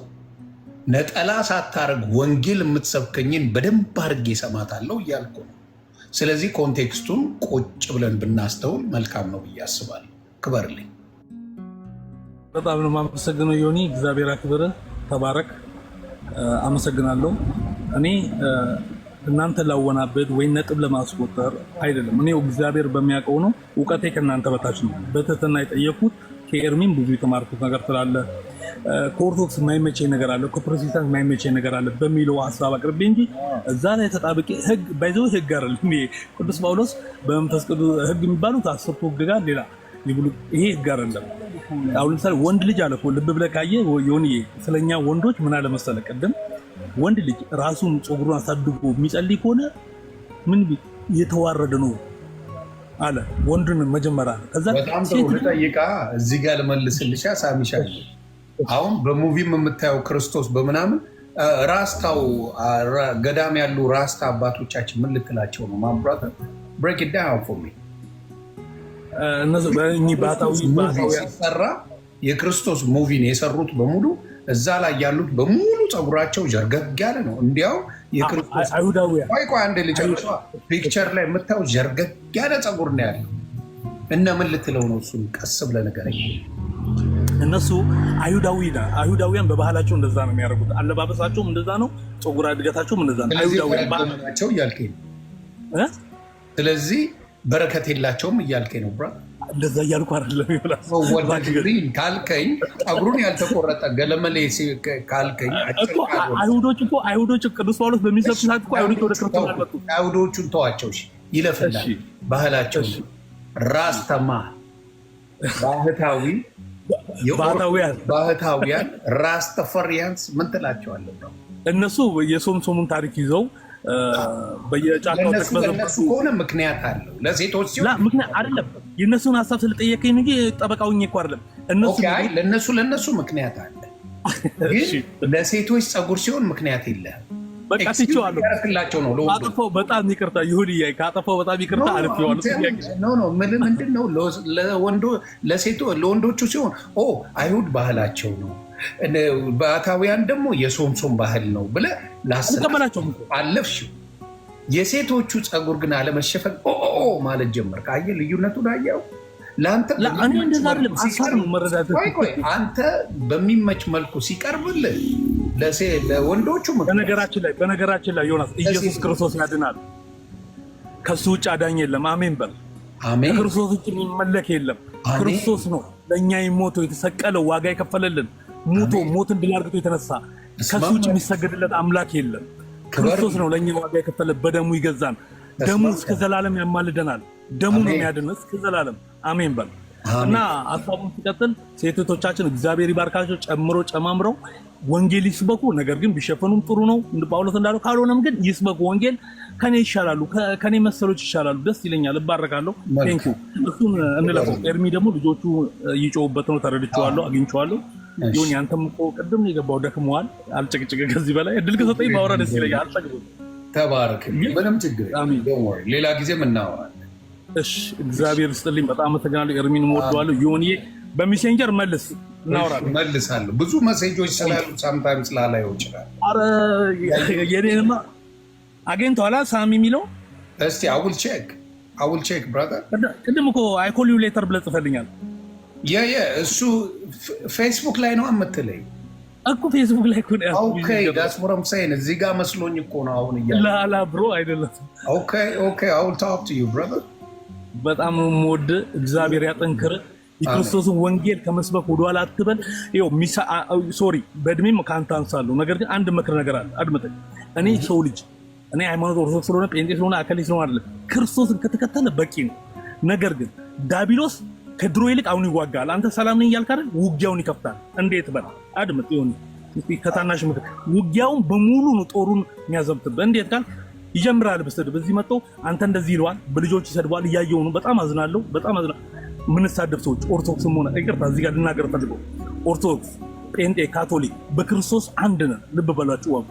ነጠላ ሳታረግ ወንጌል የምትሰብከኝን በደንብ አድርጌ እሰማታለሁ እያልኩ ነው። ስለዚህ ኮንቴክስቱን ቁጭ ብለን ብናስተውል መልካም ነው ብዬ አስባለሁ። ክበርልኝ። በጣም ነው የማመሰግነው ዮኒ፣ እግዚአብሔር አክብር፣ ተባረክ። አመሰግናለሁ። እኔ እናንተ ላወናበድ ወይ ነጥብ ለማስቆጠር አይደለም። እኔ እግዚአብሔር በሚያውቀው ነው። እውቀቴ ከእናንተ በታች ነው። በትህትና የጠየኩት ከኤርሚን ብዙ የተማርኩት ነገር ስላለ ከኦርቶዶክስ የማይመቸኝ ነገር አለ፣ ከፕሮቴስታንት የማይመቸኝ ነገር አለ በሚለው ሀሳብ አቅርቤ እንጂ እዛ ላይ ተጣብቄ ህግ ባይዘው ህግ አይደለም። ቅዱስ ጳውሎስ በመንፈስ ቅዱስ ህግ የሚባሉት 10ቱ ህግጋት ሌላ ይሄ ህግ አይደለም። አሁን ለምሳሌ ወንድ ልጅ አለ እኮ ልብ ብለህ ካየህ ዮኒዬ፣ ስለኛ ወንዶች ምን አለ መሰለህ ቅድም ወንድ ልጅ ራሱን ፀጉሩን አሳድጎ የሚጸልይ ከሆነ ምን የተዋረደ ነው አለ ወንድን መጀመሪያ። ከዛ በጣም ጥሩ ልጠይቃ እዚህ ጋር ልመልስልሻ ሳሚሻ። አሁን በሙቪም የምታየው ክርስቶስ በምናምን ራስታው ገዳም ያሉ ራስታ አባቶቻችን ምን ልትላቸው ነው? ማብራታ ብሬክ ኢት ዳውን ፎር ሚ እነሱ በእኚ ባታዊ ሲሰራ የክርስቶስ ሙቪን የሰሩት በሙሉ እዛ ላይ ያሉት በሙሉ ፀጉራቸው ጀርገግ ያለ ነው። እንዲያው የክርስቶስ አይሁዳውያን ቆይ አንድ ልጅ ፒክቸር ላይ የምታየው ጀርገግ ያለ ፀጉር ነው ያለው። እና ምን ልትለው ነው? እሱን ቀስ ብለህ ንገረኝ። እነሱ አይሁዳውያን በባህላቸው እንደዛ ነው የሚያደርጉት። አለባበሳቸውም እንደዛ ነው፣ ፀጉር እድገታቸውም እንደዛ ነው። አይሁዳውያን ባህላቸው እያልከኝ ነው። ስለዚህ በረከት የላቸውም እያልከኝ ነው ብራ? እንደዛ እያልኩ አይደለም። ይብላግሪን ካልከኝ ፀጉሩን ያልተቆረጠ ገለመሌ ካልከኝ አይሁዶች ቅዱስ ጳውሎስ በሚሰብክ ሰዓት እኮ አይሁዶች ወደ ክርስቶስ አልመጡ። አይሁዶቹን ተዋቸው፣ ይለፍላል ባህላቸው። ራስተማ ባህታውያን ራስተፈሪያንስ ምን ትላቸዋለህ? እነሱ የሶምሶሙን ታሪክ ይዘው በየጫካው ተከበዘበሱ ከሆነ ምክንያት አለው። ለሴቶች ሲሆን ምክንያት አይደለም። የእነሱን ሀሳብ ስለጠየቀኝ እንጂ ጠበቃውኝ እኮ አይደለም። ለእነሱ ምክንያት አለ፣ ግን ለሴቶች ፀጉር ሲሆን ምክንያት የለህም። በቃ ትቼዋለሁ። ያረክላቸው ነው። አጥፋው፣ በጣም ይቅርታ ይሁን። ካጠፋው በጣም ይቅርታ አልፌዋለሁ። ምንድን ነው ለወንዶቹ ሲሆን አይሁድ ባህላቸው ነው፣ ባታውያን ደግሞ የሶምሶም ባህል ነው ብለህ ላሰላቸው አለፍሽው። የሴቶቹ ፀጉር ግን አለመሸፈን ማለት ጀመርክ። አየህ ልዩነቱን አየኸው? አንተ በሚመች መልኩ ሲቀርብልህ ለወንዶቹ። በነገራችን ላይ ዮናስ ኢየሱስ ክርስቶስ ያድናል። ከሱ ውጭ አዳኝ የለም። አሜን በል። ከክርስቶስ ውጭ የሚመለክ የለም። ክርስቶስ ነው ለእኛ የሞተው የተሰቀለው፣ ዋጋ የከፈለልን፣ ሞትን ድል አድርጎ የተነሳ። ከሱ ውጭ የሚሰገድለት አምላክ የለም። ክርስቶስ ነው ለእኛ ዋጋ የከፈለ፣ በደሙ ይገዛን። ደሙ እስከ ዘላለም ያማልደናል። ደሙ ነው የሚያድን እስከ ዘላለም። አሜን በል እና ሀሳቡን ሲቀጥል ሴቶቻችን እግዚአብሔር ይባርካቸው፣ ጨማምረው ወንጌል ይስበኩ። ነገር ግን ቢሸፈኑም ጥሩ ነው እንደ ጳውሎስ እንዳለው፣ ካልሆነም ግን ይስበኩ። ወንጌል ከኔ ይሻላሉ፣ ከኔ መሰሎች ይሻላሉ። ደስ ይለኛል፣ እባረካለሁ። ቴንኪው። እሱን እንለፈው። ኤርሚ ደግሞ ልጆቹ ይጮውበት ነው፣ ተረድቼዋለሁ፣ አግኝቼዋለሁ። ይሁን ያንተም እኮ ቅድም የገባው ደክመዋል። አልጨቅጭቅ። ከዚህ በላይ እድል ከሰጠኝ ባወራ ደስ ይለኛል። አልጠግብም። ተባረክ። ምንም ችግር ሌላ ጊዜም እናወራለን። እሺ፣ እግዚአብሔር ይስጥልኝ። በጣም አመሰግናለሁ። ኤርሚን እወደዋለሁ። ይሁንዬ በሜሴንጀር መልስ፣ እናወራለን። መልሳለሁ። ብዙ ሜሴጆች ስላሉ ሳምታይም ስላላየው ይችላል። ኧረ የኔንማ አግኝተዋል ሳሚ የሚለው። እስቲ አውል ቼክ ብራዘር። ቅድም እኮ አይኮል ዩ ሌተር ብለህ ጽፈልኛል። እሱ ፌስቡክ ላይ ነው የምትለኝ እኮ ፌስቡክ ላይ እኮ ነው። ኦኬ ዳትስ ዋት አም ሴይንግ። እዚህ ጋር መስሎኝ እኮ ነው አሁን እያለ። ላላ ብሮ አይደለም። ኦኬ አይ ዊል ታክ ቱ ዩ ብራዘር። በጣም የምወድህ እግዚአብሔር ያጠንክርህ። የክርስቶስን ወንጌል ከመስበክ ወደኋላ አትበል። ሶሪ በእድሜም ከአንተ አንሳለሁ። ነገር ግን አንድ መክር ነገር አለ፣ አድምጠኝ። እኔ ሰው ልጅ ሃይማኖት ኦርቶዶክስ ስለሆነ ጴንጤ ስለሆነ አከሌ ስለሆነ አይደለም፣ ክርስቶስን ከተከተለ በቂ ነው። ነገር ግን ዳቢሎስ ከድሮ ይልቅ አሁን ይዋጋል። አንተ ሰላም ነኝ እያልክ አይደል? ውጊያውን ይከፍታል። እንዴት በል አድምጥ። ከታናሽ ምክር ውጊያውን በሙሉ ነው ጦሩን የሚያዘምትብህ። እንዴት ካል ይጀምራል በስድብ። በዚህ መጥቶ አንተ እንደዚህ ይለዋል፣ በልጆች ይሰድባል። እያየሁ ነው። በጣም አዝናለሁ። ምንሳደብ ሰዎች ኦርቶዶክስም ሆነ ይቅርታ፣ እዚህ ጋር ልናገር ፈልገው፣ ኦርቶዶክስ፣ ጴንጤ፣ ካቶሊክ በክርስቶስ አንድ ነን። ልብ በላችሁ። ዋጉ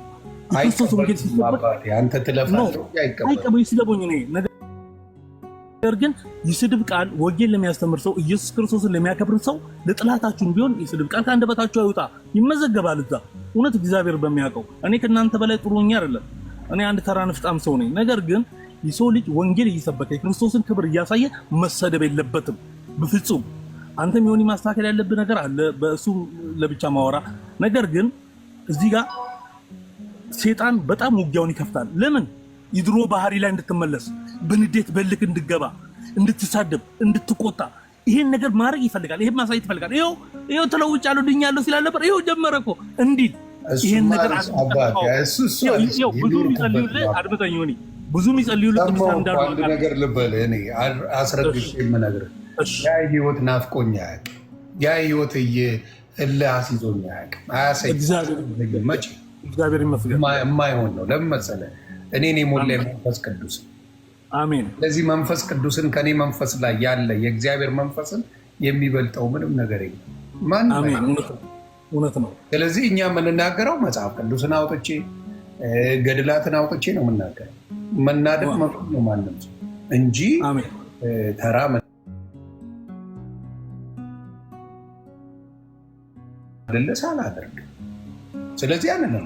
የክርስቶስ ወንጌል ሲሰበክ አንተ ትለፋለህ፣ አይቀበሉ ይስደቡኝ። ነገር ግን የስድብ ቃል ወንጌል ለሚያስተምር ሰው፣ ኢየሱስ ክርስቶስን ለሚያከብር ሰው፣ ለጥላታችሁም ቢሆን የስድብ ቃል ከአንደበታችሁ አይውጣ፣ ይመዘገባል እዛ። እውነት እግዚአብሔር በሚያውቀው እኔ ከእናንተ በላይ ጥሩ ነኝ አይደለም። እኔ አንድ ተራ ንፍጣም ሰው ነኝ። ነገር ግን የሰው ልጅ ወንጌል እየሰበከ የክርስቶስን ክብር እያሳየ መሰደብ የለበትም በፍጹም። አንተም የሆነ ማስተካከል ያለብህ ነገር አለ፣ በእሱ ለብቻ ማወራ። ነገር ግን እዚህ ጋር ሴጣን በጣም ውጊያውን ይከፍታል። ለምን የድሮ ባህሪ ላይ እንድትመለስ፣ በንዴት በልክ እንድገባ፣ እንድትሳደብ፣ እንድትቆጣ ይሄን ነገር ማድረግ ይፈልጋል። ይሄን ማሳየት ይፈልጋል። ይሄው ተለውጫለሁ ድኛለሁ ሲላል ነበር። ይሄው ጀመረ እኮ እንዲል ይሄን ነገር ብዙ የሚጸልዩልህ አድምጠኝ ሆኒ ብዙ የሚጸልዩልህ ቅዱሳን እንዳሉ አንድ ነገር ልበል። እኔ አስረግጬ የምነግርህ ያ ህይወት ናፍቆኝ አያውቅም። ያ ህይወት እልህ አስይዞኝ አያውቅም። አያሳይም መቼ እግዚአብሔር ይመስገን የማይሆን ነው። ለምን መሰለህ? እኔን የሞላ መንፈስ ቅዱስ አሜን። ስለዚህ መንፈስ ቅዱስን ከኔ መንፈስ ላይ ያለ የእግዚአብሔር መንፈስን የሚበልጠው ምንም ነገር የለም። አሜን። እውነት ነው። ስለዚህ እኛ የምንናገረው መጽሐፍ ቅዱስን አውጥቼ ገድላትን አውጥቼ ነው የምናገረው። መናደድ መ ነው ማንም እንጂ ተራ መለስ አላደርግም። ስለዚህ ያንን ነው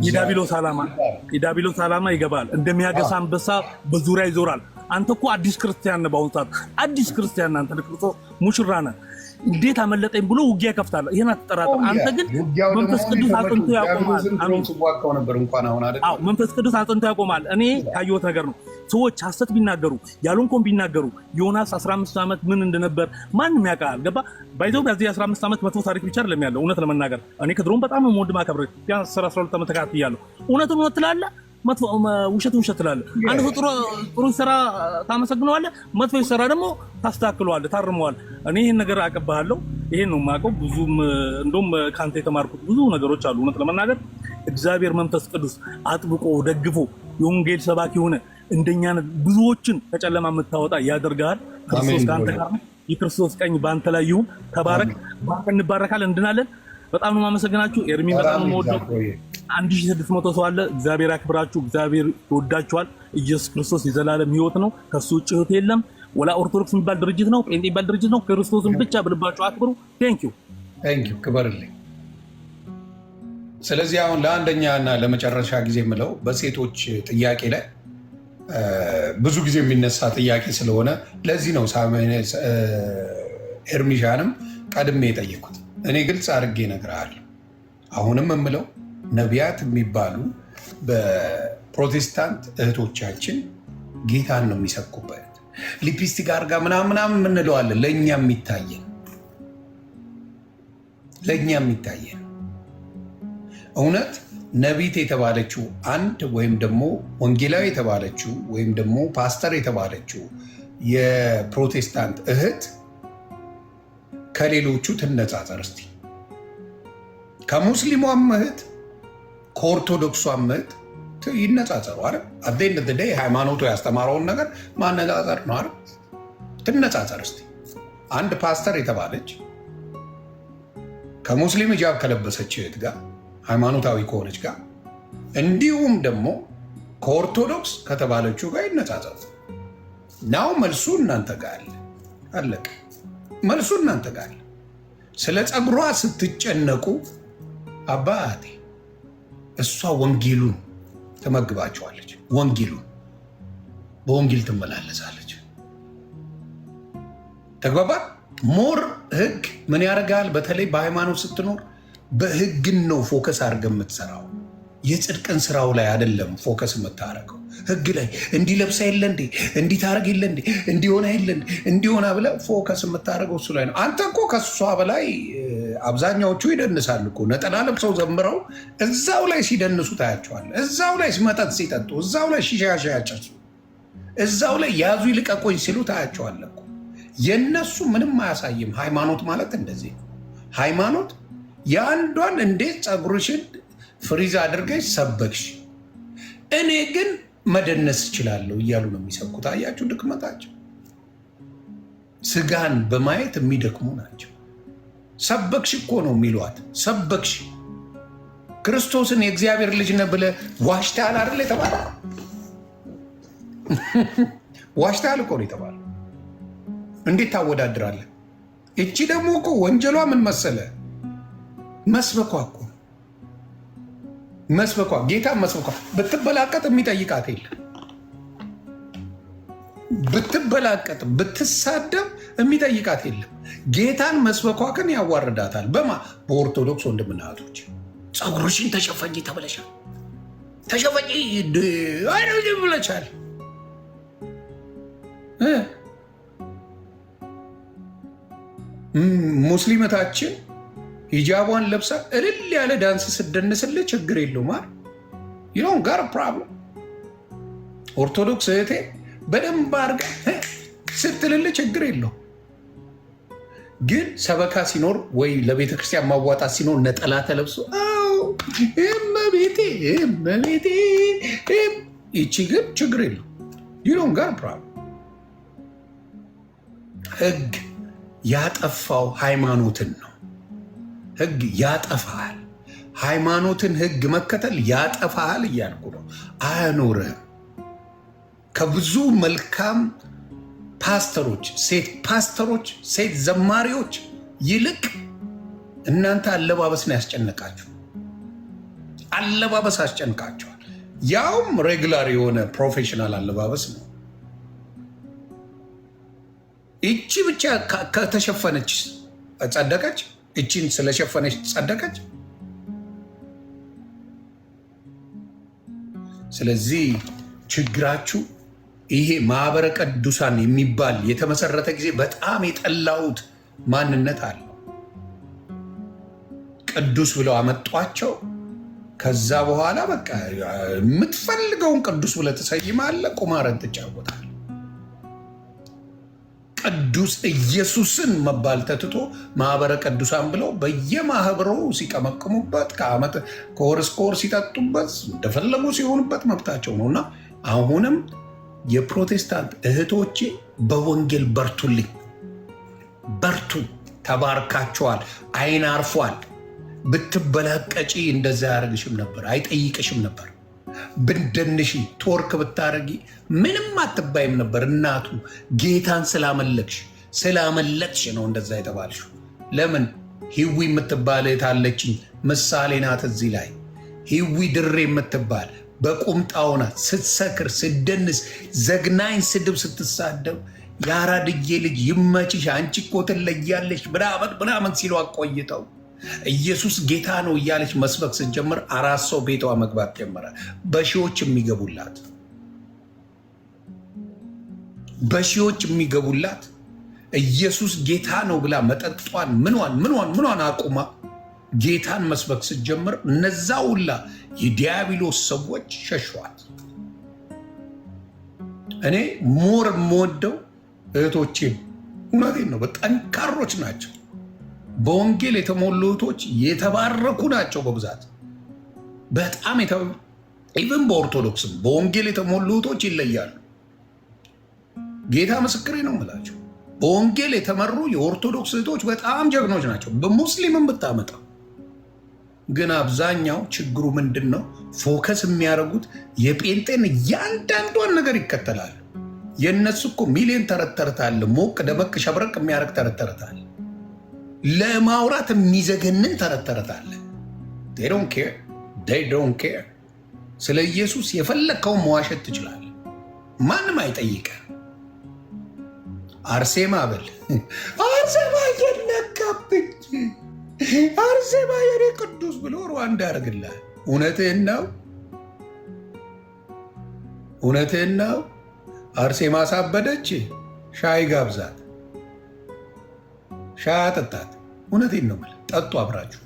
የዲያብሎስ ዓላማ ይገባል። እንደሚያገሳ አንበሳ በዙሪያ ይዞራል። አንተ እኮ አዲስ ክርስቲያን ነህ። በአሁኑ ሰዓት አዲስ ክርስቲያን ነህ። አንተ ክርስቶስ ሙሽራ ነህ። እንዴት አመለጠኝ ብሎ ውጊያ ይከፍታል። ይሄን አትጠራጠር። አንተ ግን መንፈስ ቅዱስ አጥንቶ ያቆማል። መንፈስ ቅዱስ አጥንቶ ያቆማል። እኔ ካየሁት ነገር ነው። ሰዎች ሐሰት ቢናገሩ ያሉንኮን ቢናገሩ ዮናስ 15 ዓመት ምን እንደነበር ማንም ያውቃል። ገባ ባይዘው በዚህ 15 ዓመት መጥፎ ታሪክ ብቻ አይደለም ያለው። እውነት ለመናገር እኔ ከድሮም በጣም ወንድ ማከብረ ቢያንስ 12 ዓመት ተካትያለሁ። እውነቱን ነው ትላለህ፣ መጥፎ ውሸቱን ውሸት ትላለህ። አንድ ሰው ጥሩ ይሰራ ታመሰግነዋለህ፣ መጥፎ ይሰራ ደግሞ ታስተካክለዋለህ፣ ታርመዋለህ። እኔ ይሄን ነገር አቀባለሁ። ይሄን ነው የማውቀው። ብዙም እንደውም ካንተ የተማርኩት ብዙ ነገሮች አሉ። እውነት ለመናገር እግዚአብሔር መንፈስ ቅዱስ አጥብቆ ደግፎ የወንጌል ሰባኪ ሆነ እንደኛ ብዙዎችን ከጨለማ የምታወጣ ያደርጋል። ክርስቶስ ካንተ ጋር ነው። የክርስቶስ ቀኝ ባንተ ላይ ይሁን። ተባረክ። ባንተ እንባረካለን፣ እንድናለን። በጣም ነው የማመሰግናችሁ። ኤርሚ በጣም ነው የምወደው። 1600 ሰው አለ። እግዚአብሔር ያክብራችሁ። እግዚአብሔር ይወዳችኋል። ኢየሱስ ክርስቶስ የዘላለም ሕይወት ነው። ከሱ ውጭ ሕይወት የለም። ወላ ኦርቶዶክስ የሚባል ድርጅት ነው፣ ጴንጤ የሚባል ድርጅት ነው። ክርስቶስን ብቻ በልባችሁ አክብሩ። ቴንኪው ክበርልኝ። ስለዚህ አሁን ለአንደኛ እና ለመጨረሻ ጊዜ የምለው በሴቶች ጥያቄ ላይ ብዙ ጊዜ የሚነሳ ጥያቄ ስለሆነ ለዚህ ነው ኤርሚሻንም ቀድሜ የጠየኩት። እኔ ግልጽ አድርጌ እነግርሃለሁ። አሁንም የምለው ነቢያት የሚባሉ በፕሮቴስታንት እህቶቻችን ጌታን ነው የሚሰብኩበት። ሊፕስቲክ አድርጋ ምናምን የምንለዋለን። ለእኛ የሚታየን እውነት ነቢት የተባለችው አንድ ወይም ደግሞ ወንጌላዊ የተባለችው ወይም ደግሞ ፓስተር የተባለችው የፕሮቴስታንት እህት ከሌሎቹ ትነጻጸር እስቲ። ከሙስሊሟም እህት ከኦርቶዶክሷም እህት ይነጻጸሩ አይደል? አደይነት ደይ ሃይማኖቱ ያስተማረውን ነገር ማነጻጸር ነው አይደል? ትነጻጸር እስቲ። አንድ ፓስተር የተባለች ከሙስሊም ሂጃብ ከለበሰች እህት ጋር ሃይማኖታዊ ከሆነች ጋር እንዲሁም ደግሞ ከኦርቶዶክስ ከተባለችው ጋር ይነጻጸሩ። ናው መልሱ እናንተ ጋር አለ። አለቀ። መልሱ እናንተ ጋር አለ። ስለ ፀጉሯ ስትጨነቁ አባቴ እሷ ወንጌሉን ትመግባቸዋለች። ወንጌሉን በወንጌል ትመላለሳለች። ተግባባ። ሞር ህግ ምን ያደርጋል? በተለይ በሃይማኖት ስትኖር በህግን ነው ፎከስ አድርገህ የምትሰራው። የጽድቅን ስራው ላይ አይደለም ፎከስ የምታደርገው። ህግ ላይ እንዲለብሳ የለ እንዴ፣ እንዲታረግ የለ እንዴ፣ እንዲሆነ የለ እንዴ፣ እንዲሆነ ብለህ ፎከስ የምታደርገው እሱ ላይ ነው። አንተ እኮ ከሷ በላይ አብዛኛዎቹ ይደንሳሉ እኮ ነጠላ ለብሰው ዘምረው እዛው ላይ ሲደንሱ ታያቸዋለህ። እዛው ላይ መጠጥ ሲጠጡ፣ እዛው ላይ ሺሻ ያጨሱ፣ እዛው ላይ ያዙ ይልቀቆኝ ሲሉ ታያቸዋለህ እኮ። የእነሱ ምንም አያሳይም። ሃይማኖት ማለት እንደዚህ ነው። ሃይማኖት የአንዷን እንዴት ፀጉርሽን ፍሪዝ አድርገሽ ሰበክሽ፣ እኔ ግን መደነስ እችላለሁ እያሉ ነው የሚሰብኩት። አያችሁ ድክመታቸው። ስጋን በማየት የሚደክሙ ናቸው። ሰበክሽ እኮ ነው የሚሏት። ሰበክሽ ክርስቶስን የእግዚአብሔር ልጅ ነህ ብለህ ዋሽተሃል አይደል የተባለው? ዋሽተሃል እኮ ነው የተባለው። እንዴት ታወዳድራለህ? እቺ ደግሞ እኮ ወንጀሏ ምን መሰለ? መስበኳ እኮ መስበኳ፣ ጌታ መስበኳ። ብትበላቀጥ የሚጠይቃት የለም። ብትበላቀጥ ብትሳደብ የሚጠይቃት የለም። ጌታን መስበኳ ግን ያዋርዳታል። በኦርቶዶክስ ወንድምና እህቶች ፀጉርሽን ተሸፈኝ ተብለሻል። ተሸፈጪ አይደል ብለሻል። ሙስሊመታችን ሂጃቧን ለብሳ እልል ያለ ዳንስ ስደንስልህ ችግር የለውም አይደል? ይሁን ጋር ፕሮብለም። ኦርቶዶክስ እህቴ በደንብ አድርጋ ስትልልህ ችግር የለውም። ግን ሰበካ ሲኖር ወይ ለቤተ ክርስቲያን ማዋጣት ሲኖር ነጠላ ተለብሶ እመቤቴ እመቤቴ፣ ይቺ ግን ችግር የለውም። ይሁን ጋር ፕሮብለም። ህግ ያጠፋው ሃይማኖትን ነው። ህግ ያጠፋል። ሃይማኖትን ህግ መከተል ያጠፋል እያልኩ ነው። አያኖርህም። ከብዙ መልካም ፓስተሮች፣ ሴት ዘማሪዎች ይልቅ እናንተ አለባበስ ነው ያስጨነቃችሁ። አለባበስ አስጨንቃቸዋል። ያውም ሬጉላር የሆነ ፕሮፌሽናል አለባበስ ነው። እቺ ብቻ ከተሸፈነች ጸደቀች። እቺን ስለሸፈነች ጸደቀች። ስለዚህ ችግራችሁ ይሄ ማህበረ ቅዱሳን የሚባል የተመሰረተ ጊዜ በጣም የጠላሁት ማንነት አለው። ቅዱስ ብለው አመጧቸው። ከዛ በኋላ በቃ የምትፈልገውን ቅዱስ ብለህ ትሰይማለህ፣ ቁማረን ትጫወታለህ። ቅዱስ ኢየሱስን መባል ተትቶ ማህበረ ቅዱሳን ብለው በየማህበሩ ሲቀመቅሙበት ከወር እስከ ወር ሲጠጡበት እንደፈለጉ ሲሆኑበት መብታቸው ነው። እና አሁንም የፕሮቴስታንት እህቶቼ በወንጌል በርቱልኝ፣ በርቱ። ተባርካቸዋል። አይን አርፏል። ብትበላቀጪ እንደዛ ያደርግሽም ነበር፣ አይጠይቅሽም ነበር። ብንደንሺ ቶርክ ብታረጊ ምንም አትባይም ነበር። እናቱ ጌታን ስላመለክሽ ነው እንደዛ የተባልሽው። ለምን? ሂዊ የምትባል እህት አለችኝ፣ ምሳሌ ናት። እዚህ ላይ ሂዊ ድሬ የምትባል በቁምጣው ናት። ስትሰክር፣ ስትደንስ፣ ዘግናኝ ስድብ ስትሳደብ የአራድዬ ልጅ ይመችሽ፣ አንቺ እኮ ትለያለሽ ምናምን ሲሉ አቆይተው ኢየሱስ ጌታ ነው እያለች መስበክ ስትጀምር 4 ሰው ቤቷ መግባት ጀመረ። በሺዎች የሚገቡላት ኢየሱስ ጌታ ነው ብላ መጠጧን ምኗን አቁማ ጌታን መስበክ ስትጀምር እነዛ ሁላ የዲያብሎስ ሰዎች ሸሿት። እኔ ሞር የምወደው እህቶቼም እውነቴን ነው፣ ጠንካሮች ናቸው። በወንጌል የተሞሉ እህቶች የተባረኩ ናቸው። በብዛት በጣም ኢቨን በኦርቶዶክስም በወንጌል የተሞሉ እህቶች ይለያሉ። ጌታ ምስክሬ ነው የምላቸው። በወንጌል የተመሩ የኦርቶዶክስ እህቶች በጣም ጀግኖች ናቸው። በሙስሊምም ብታመጣ ግን አብዛኛው ችግሩ ምንድን ነው? ፎከስ የሚያደርጉት የጴንጤን እያንዳንዷን ነገር ይከተላሉ። የእነሱ እኮ ሚሊዮን ተረተርታለ፣ ሞቅ ደመቅ ሸብረቅ የሚያደርግ ተረተርታለ፣ ለማውራት የሚዘገንን ተረተርታለ። ዶንት ኬር። ስለ ኢየሱስ የፈለግከውን መዋሸት ትችላለህ፣ ማንም አይጠይቀ። አርሴማ በል አርሴማ የነካብኝ አርሴማ የኔ ቅዱስ ብሎ ሩዋንዳ ያደርግልሃል። እውነትህን ነው። አርሴማ ሳበደች፣ ሻይ ጋብዛት፣ ሻይ አጠጣት። እውነቴን ነው የምልህ። ጠጡ አብራችሁ፣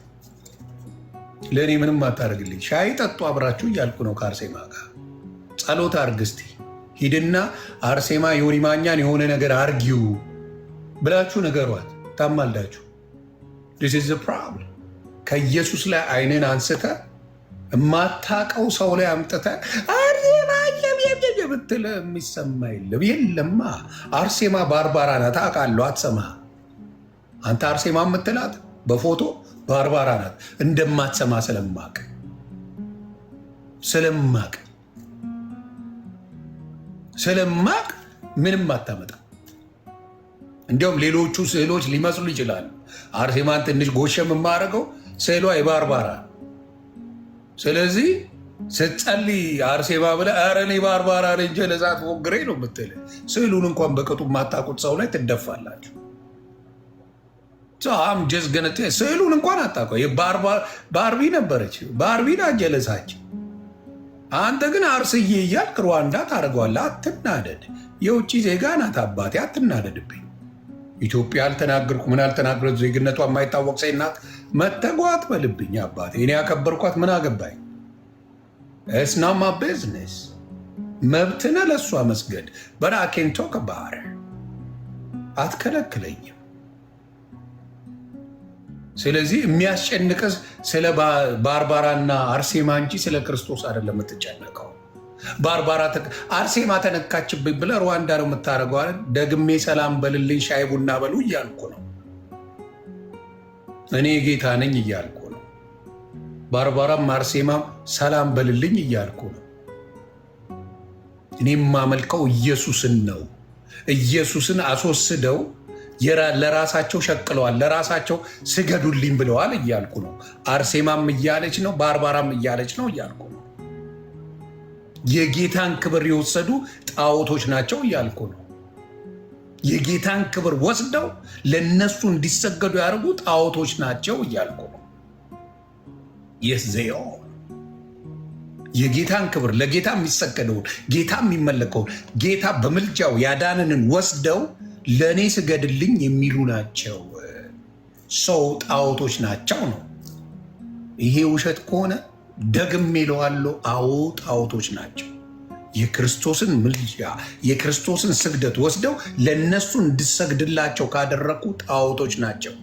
ለእኔ ምንም አታደርግልኝ። ሻይ ጠጡ አብራችሁ እያልኩ ነው። ከአርሴማ ጋር ጸሎት አርግ እስቲ። ሂድና አርሴማ ዮኒ ማኛን የሆነ ነገር አርጊው ብላችሁ ነገሯት፣ ታማልዳችሁ። ዲስ ኢዝ ዘ ፕሮብለም። ከኢየሱስ ላይ አይንን አንስተ የማታቀው ሰው ላይ አምጥተ አርሴማ ብትል የሚሰማ የለማ። አርሴማ ባርባራ ናት፣ አውቃለሁ። አትሰማ አንተ አርሴማ የምትላት በፎቶ ባርባራ ናት። እንደማትሰማ ስለማቅ ምንም አታመጣ። እንዲያውም ሌሎቹ ስዕሎች ሊመስሉ ይችላሉ። አርሴማን ትንሽ ጎሸም የማደርገው ስዕሏ የባርባራ። ስለዚህ ስትጸልይ አርሴማ ብለህ ኧረ እኔ ባርባራ ነኝ ለዛት ሞግሬ ነው የምትል። ስዕሉን እንኳን በቅጡ የማታውቁት ሰው ላይ ትደፋላችሁ። ስዕሉን እንኳን አታውቀው። ባርቢ ነበረች። ባርቢን አጀለሳች። አንተ ግን አርስዬ እያልክ ሩዋንዳ ታደርገዋለህ። አትናደድ። የውጭ ዜጋ ናት አባቴ፣ አትናደድብኝ። ኢትዮጵያ አልተናገርኩ ምን አልተናገረ ዜግነቷ የማይታወቅ ሴት ናት። መተጓት በልብኝ አባቴ። እኔ ያከበርኳት ምን አገባኝ? እስናማ ቢዝነስ መብትነ ለእሷ መስገድ በራኬንቶ ከባህር አትከለክለኝም። ስለዚህ የሚያስጨንቅስ ስለ ባርባራና አርሴማ እንጂ ስለ ክርስቶስ አይደለም የምትጨነቀው። ባርባራ አርሴማ ተነካችብኝ ብለህ ሩዋንዳ ነው የምታደርገው። ደግሜ ሰላም በልልኝ ሻይ ቡና በሉ እያልኩ ነው። እኔ ጌታ ነኝ እያልኩ ነው። ባርባራም አርሴማም ሰላም በልልኝ እያልኩ ነው። እኔ የማመልከው ኢየሱስን ነው። ኢየሱስን አስወስደው ለራሳቸው ሸቅለዋል፣ ለራሳቸው ስገዱልኝ ብለዋል እያልኩ ነው። አርሴማም እያለች ነው፣ ባርባራም እያለች ነው እያልኩ ነው። የጌታን ክብር የወሰዱ ጣዖቶች ናቸው እያልኩ ነው። የጌታን ክብር ወስደው ለነሱ እንዲሰገዱ ያደርጉ ጣዖቶች ናቸው እያልኩ ነው። የዘዮ የጌታን ክብር ለጌታ የሚሰገደውን ጌታ የሚመለከውን ጌታ በምልጃው ያዳንንን ወስደው ለእኔ ስገድልኝ የሚሉ ናቸው። ሰው ጣዖቶች ናቸው ነው። ይሄ ውሸት ከሆነ ደግሜ እለዋለሁ። አዎ ጣዖቶች ናቸው። የክርስቶስን ምልጃ የክርስቶስን ስግደት ወስደው ለእነሱ እንድሰግድላቸው ካደረጉ ጣዖቶች ናቸው።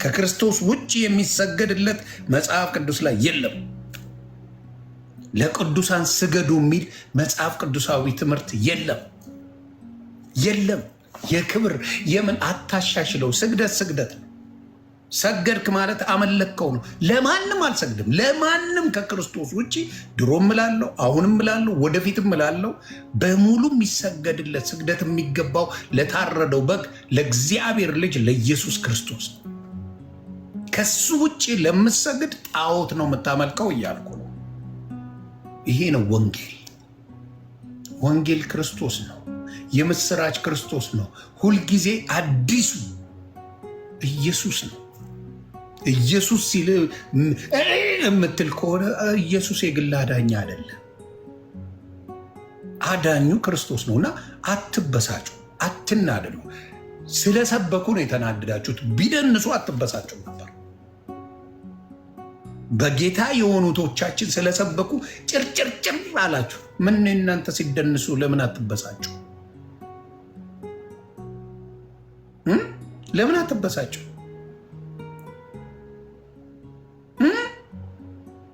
ከክርስቶስ ውጭ የሚሰገድለት መጽሐፍ ቅዱስ ላይ የለም። ለቅዱሳን ስገዱ የሚል መጽሐፍ ቅዱሳዊ ትምህርት የለም የለም። የክብር የምን አታሻሽለው። ስግደት ስግደት ነው። ሰገድክ ማለት አመለከው ነው። ለማንም አልሰግድም። ለማንም ከክርስቶስ ውጭ ድሮም እላለሁ፣ አሁንም እላለሁ፣ ወደፊትም እላለሁ። በሙሉ የሚሰገድለት ስግደት የሚገባው ለታረደው በግ ለእግዚአብሔር ልጅ ለኢየሱስ ክርስቶስ ነው። ከሱ ውጭ ለምሰግድ ጣዖት ነው የምታመልከው እያልኩ ነው። ይሄ ነው ወንጌል። ወንጌል ክርስቶስ ነው። የምስራች ክርስቶስ ነው። ሁልጊዜ አዲሱ ኢየሱስ ነው። ኢየሱስ ሲል የምትል ከሆነ ኢየሱስ የግል አዳኝ አይደለም። አዳኙ ክርስቶስ ነው እና አትበሳጩ፣ አትናደዱ። ስለሰበኩ ነው የተናደዳችሁት። ቢደንሱ አትበሳጩ ነበር። በጌታ የሆኑቶቻችን ስለሰበኩ ጭርጭርጭር አላችሁ። ምን እናንተ ሲደንሱ ለምን አትበሳጩ? ለምን አትበሳጩ?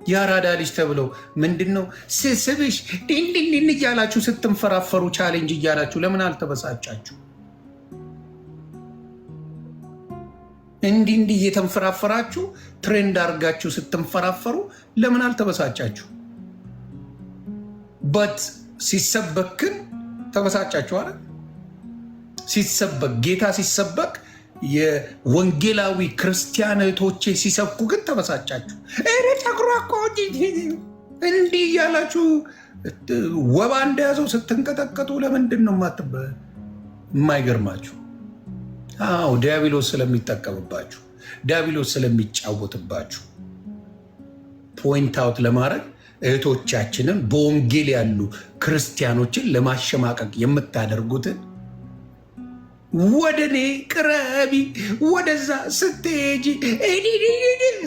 የአራዳ ልጅ ተብለው ምንድነው ስስብሽ ዲንዲን እያላችሁ ስትንፈራፈሩ ቻሌንጅ እያላችሁ ለምን አልተበሳጫችሁ? እንዲህ እየተንፈራፈራችሁ ትሬንድ አድርጋችሁ ስትንፈራፈሩ ለምን አልተበሳጫችሁ? በት ሲሰበክን ተበሳጫችሁ አይደል? ሲሰበክ ጌታ ሲሰበክ የወንጌላዊ ክርስቲያን እህቶቼ ሲሰብኩ ግን ተበሳጫችሁ። እኔ ጸጉሯ እኮ እንዲህ እያላችሁ ወባ እንደያዘው ስትንቀጠቀጡ ለምንድን ነው የማይገርማችሁ? አዎ ዲያብሎስ ስለሚጠቀምባችሁ፣ ዲያብሎስ ስለሚጫወትባችሁ ፖይንት አውት ለማድረግ እህቶቻችንን በወንጌል ያሉ ክርስቲያኖችን ለማሸማቀቅ የምታደርጉትን ወደ እኔ ቅረቢ ወደዛ ስትሄጂ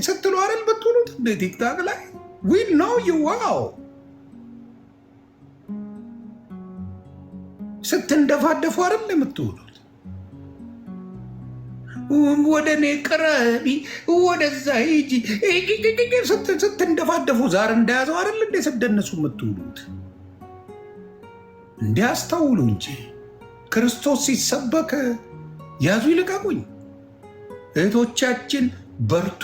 ስትሉ አይደል ብትሉት ቲክታክ ላይ ዊ ኖው ዩ ዋው ስትንደፋደፉ አይደል የምትውሉት። ወደ እኔ ቅረቢ ወደዛ ሂጂ ስትንደፋደፉ ዛር እንደያዘው አይደል እንደ ስትደነሱ የምትውሉት። እንዲያስተውሉ እንጂ ክርስቶስ ሲሰበክ ያዙ ይልቀቁኝ። እህቶቻችን በርቱ።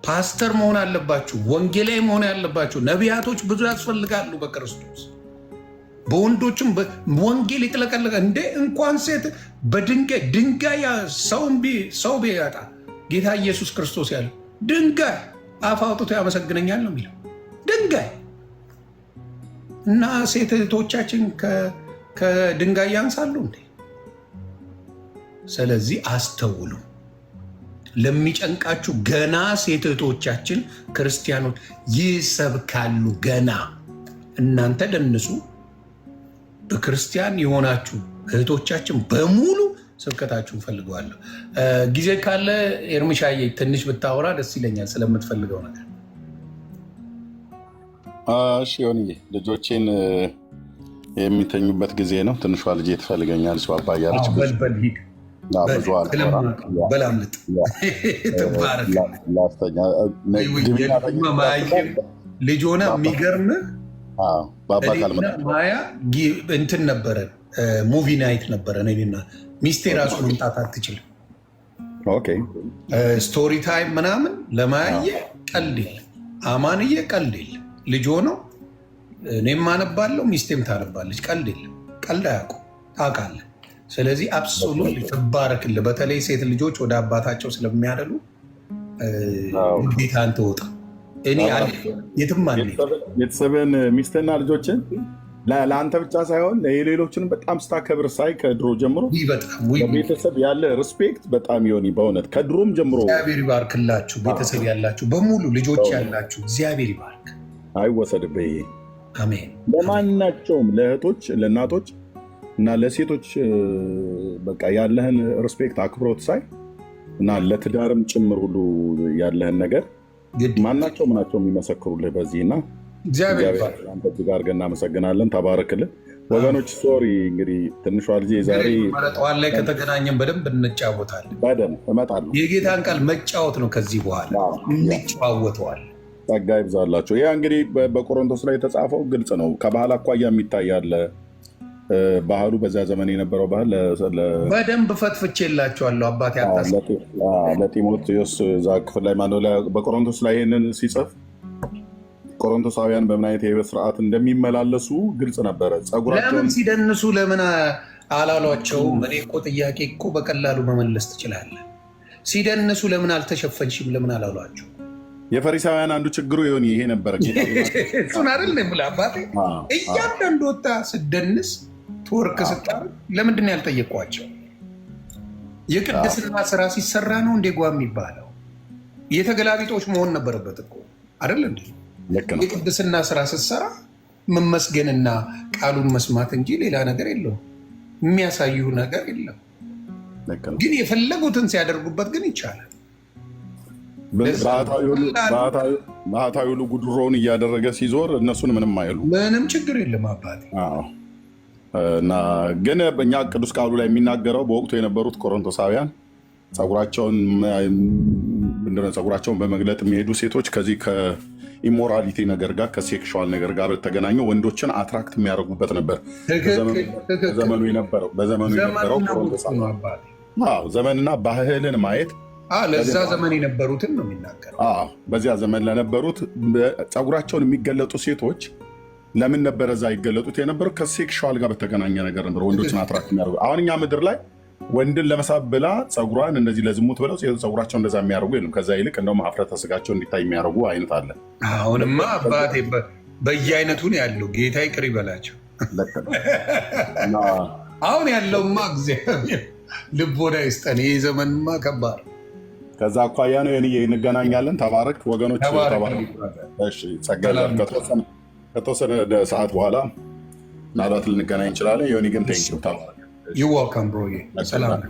ፓስተር መሆን አለባችሁ። ወንጌላዊ መሆን ያለባችሁ ነቢያቶች ብዙ ያስፈልጋሉ በክርስቶስ። በወንዶችም ወንጌል ይጥለቀለቀ እንደ እንኳን ሴት ድንጋይ ሰው ቢያጣ ጌታ ኢየሱስ ክርስቶስ ያለው ድንጋይ አፍ አውጥቶ ያመሰግነኛል ነው የሚለው። ድንጋይ እና ሴት እህቶቻችን ከድንጋይ ያንሳሉ እንዴ? ስለዚህ አስተውሉ። ለሚጨንቃችሁ ገና ሴት እህቶቻችን ክርስቲያኖች ይሰብካሉ። ገና እናንተ ደንሱ። በክርስቲያን የሆናችሁ እህቶቻችን በሙሉ ስብከታችሁን ፈልገዋለሁ። ጊዜ ካለ ኤርምሻዬ ትንሽ ብታወራ ደስ ይለኛል ስለምትፈልገው ነገር። እሺ ዮኒዬ፣ ልጆቼን የሚተኙበት ጊዜ ነው። ትንሿ ልጄ ትፈልገኛለች። ባባ እያለች በልበል ሂድ በላምልጥ ትባረክ። ልጅ ሆነ የሚገርምህ ማያ እንትን ነበረን፣ ሙቪ ናይት ነበረን። እኔና ሚስቴ ራሱ መምጣት አትችልም። ስቶሪ ታይም ምናምን ለማያየ ቀልድ የለም፣ አማንዬ ቀልድ የለም። ልጅ ሆነው እኔም አነባለሁ ሚስቴም ታነባለች። ቀልድ የለም። ቀልድ አያውቁም ታውቃለህ። ስለዚህ አብሶሉት ትባረክልህ። በተለይ ሴት ልጆች ወደ አባታቸው ስለሚያደሉ ግዴታን ትወጣ። እኔ የትም ቤተሰብን ሚስትና ልጆችን ለአንተ ብቻ ሳይሆን የሌሎችንም በጣም ስታከብር ሳይ ከድሮ ጀምሮ ቤተሰብ ያለ ሪስፔክት በጣም ይሆን በእውነት ከድሮም ጀምሮ። እግዚአብሔር ይባርክላችሁ። ቤተሰብ ያላችሁ በሙሉ ልጆች ያላችሁ እግዚአብሔር ይባርክ። አይወሰድብህ። አሜን። ለማናቸውም ለእህቶች፣ ለእናቶች እና ለሴቶች በቃ ያለህን ሪስፔክት አክብሮት ሳይ እና ለትዳርም ጭምር ሁሉ ያለህን ነገር ማናቸውም ናቸው የሚመሰክሩልህ በዚህ እና እግዚአብሔር ጋር አድርገን እናመሰግናለን። ተባረክልን ወገኖች። ሶሪ እንግዲህ ትንሿ ልጄ ዛሬ ጠዋት ላይ ከተገናኘን በደንብ እንጫወታለን። በደንብ እመጣለሁ። የጌታን ቃል መጫወት ነው። ከዚህ በኋላ እንጫወተዋል። ጸጋ ይብዛላቸው። ይህ እንግዲህ በቆሮንቶስ ላይ የተጻፈው ግልጽ ነው። ከባህል አኳያ የሚታያለ ባህሉ በዛ ዘመን የነበረው ባህል በደንብ ፈትፍቼላቸዋለሁ። አባቴ ለጢሞቴዎስ እዛ ክፍል ላይ በቆሮንቶስ ላይ ይህንን ሲጽፍ ቆሮንቶሳውያን በምን አይነት የህይወት ስርዓት እንደሚመላለሱ ግልጽ ነበረ። ጸጉራቸውን ለምን ሲደንሱ ለምን አላሏቸውም? እኔ እኮ ጥያቄ እኮ በቀላሉ መመለስ ትችላለህ። ሲደንሱ ለምን አልተሸፈንሽም? ለምን አላሏቸው? የፈሪሳውያን አንዱ ችግሩ ይሆን ይሄ ነበረ። እሱን አይደል የምልህ አባቴ። እያንዳንዱ ወጣ ስደንስ ትወርክ ስታርግ ለምንድን ነው ያልጠየቋቸው? የቅድስና ስራ ሲሰራ ነው እንዴ ጓ የሚባለው? የተገላቢጦች መሆን ነበረበት እኮ አይደል እንዴ? የቅድስና ስራ ስትሰራ መመስገንና ቃሉን መስማት እንጂ ሌላ ነገር የለውም። የሚያሳዩ ነገር የለም። ግን የፈለጉትን ሲያደርጉበት ግን ይቻላል። ባህታዊ ሁሉ ጉድሮውን እያደረገ ሲዞር እነሱን ምንም አይሉ፣ ምንም ችግር የለም አባቴ። እና ግን በእኛ ቅዱስ ቃሉ ላይ የሚናገረው በወቅቱ የነበሩት ቆሮንቶሳውያን ጸጉራቸውን በመግለጥ የሚሄዱ ሴቶች ከዚህ ከኢሞራሊቲ ነገር ጋር ከሴክሹዋል ነገር ጋር ተገናኙ ወንዶችን አትራክት የሚያደርጉበት ነበር በዘመኑ የነበረው ዘመንና ባህልን ማየት ለዛ ዘመን የነበሩትን ነው የሚናገረው። በዚያ ዘመን ለነበሩት ጸጉራቸውን የሚገለጡ ሴቶች ለምን ነበረ እዛ ይገለጡት የነበረው? ከሴክሹዋል ጋር በተገናኘ ነገር ነበር ወንዶችን አትራክት የሚያደርጉ። አሁን እኛ ምድር ላይ ወንድን ለመሳብ ብላ ጸጉሯን እንደዚህ ለዝሙት ብለው ጸጉራቸው እንደዛ የሚያደርጉ የሉም። ከዛ ይልቅ እንደውም ሀፍረተ ስጋቸው እንዲታይ የሚያደርጉ አይነት አለ። አሁንማ አባቴ በየአይነቱን ያለው ጌታ ይቅር ይበላቸው። አሁን ያለውማ እግዚአብሔር ልቦና ይስጠን። ይህ ዘመንማ ከባድ። ከዛ አኳያ ነው እንገናኛለን። ተባረክ ወገኖች። ከተወሰነ ሰዓት በኋላ ምናልባት ልንገናኝ እንችላለን። ዮኒ ግን ቴንኪው። ተባረክ። ዩ ዋልካም ብሮ። ሰላም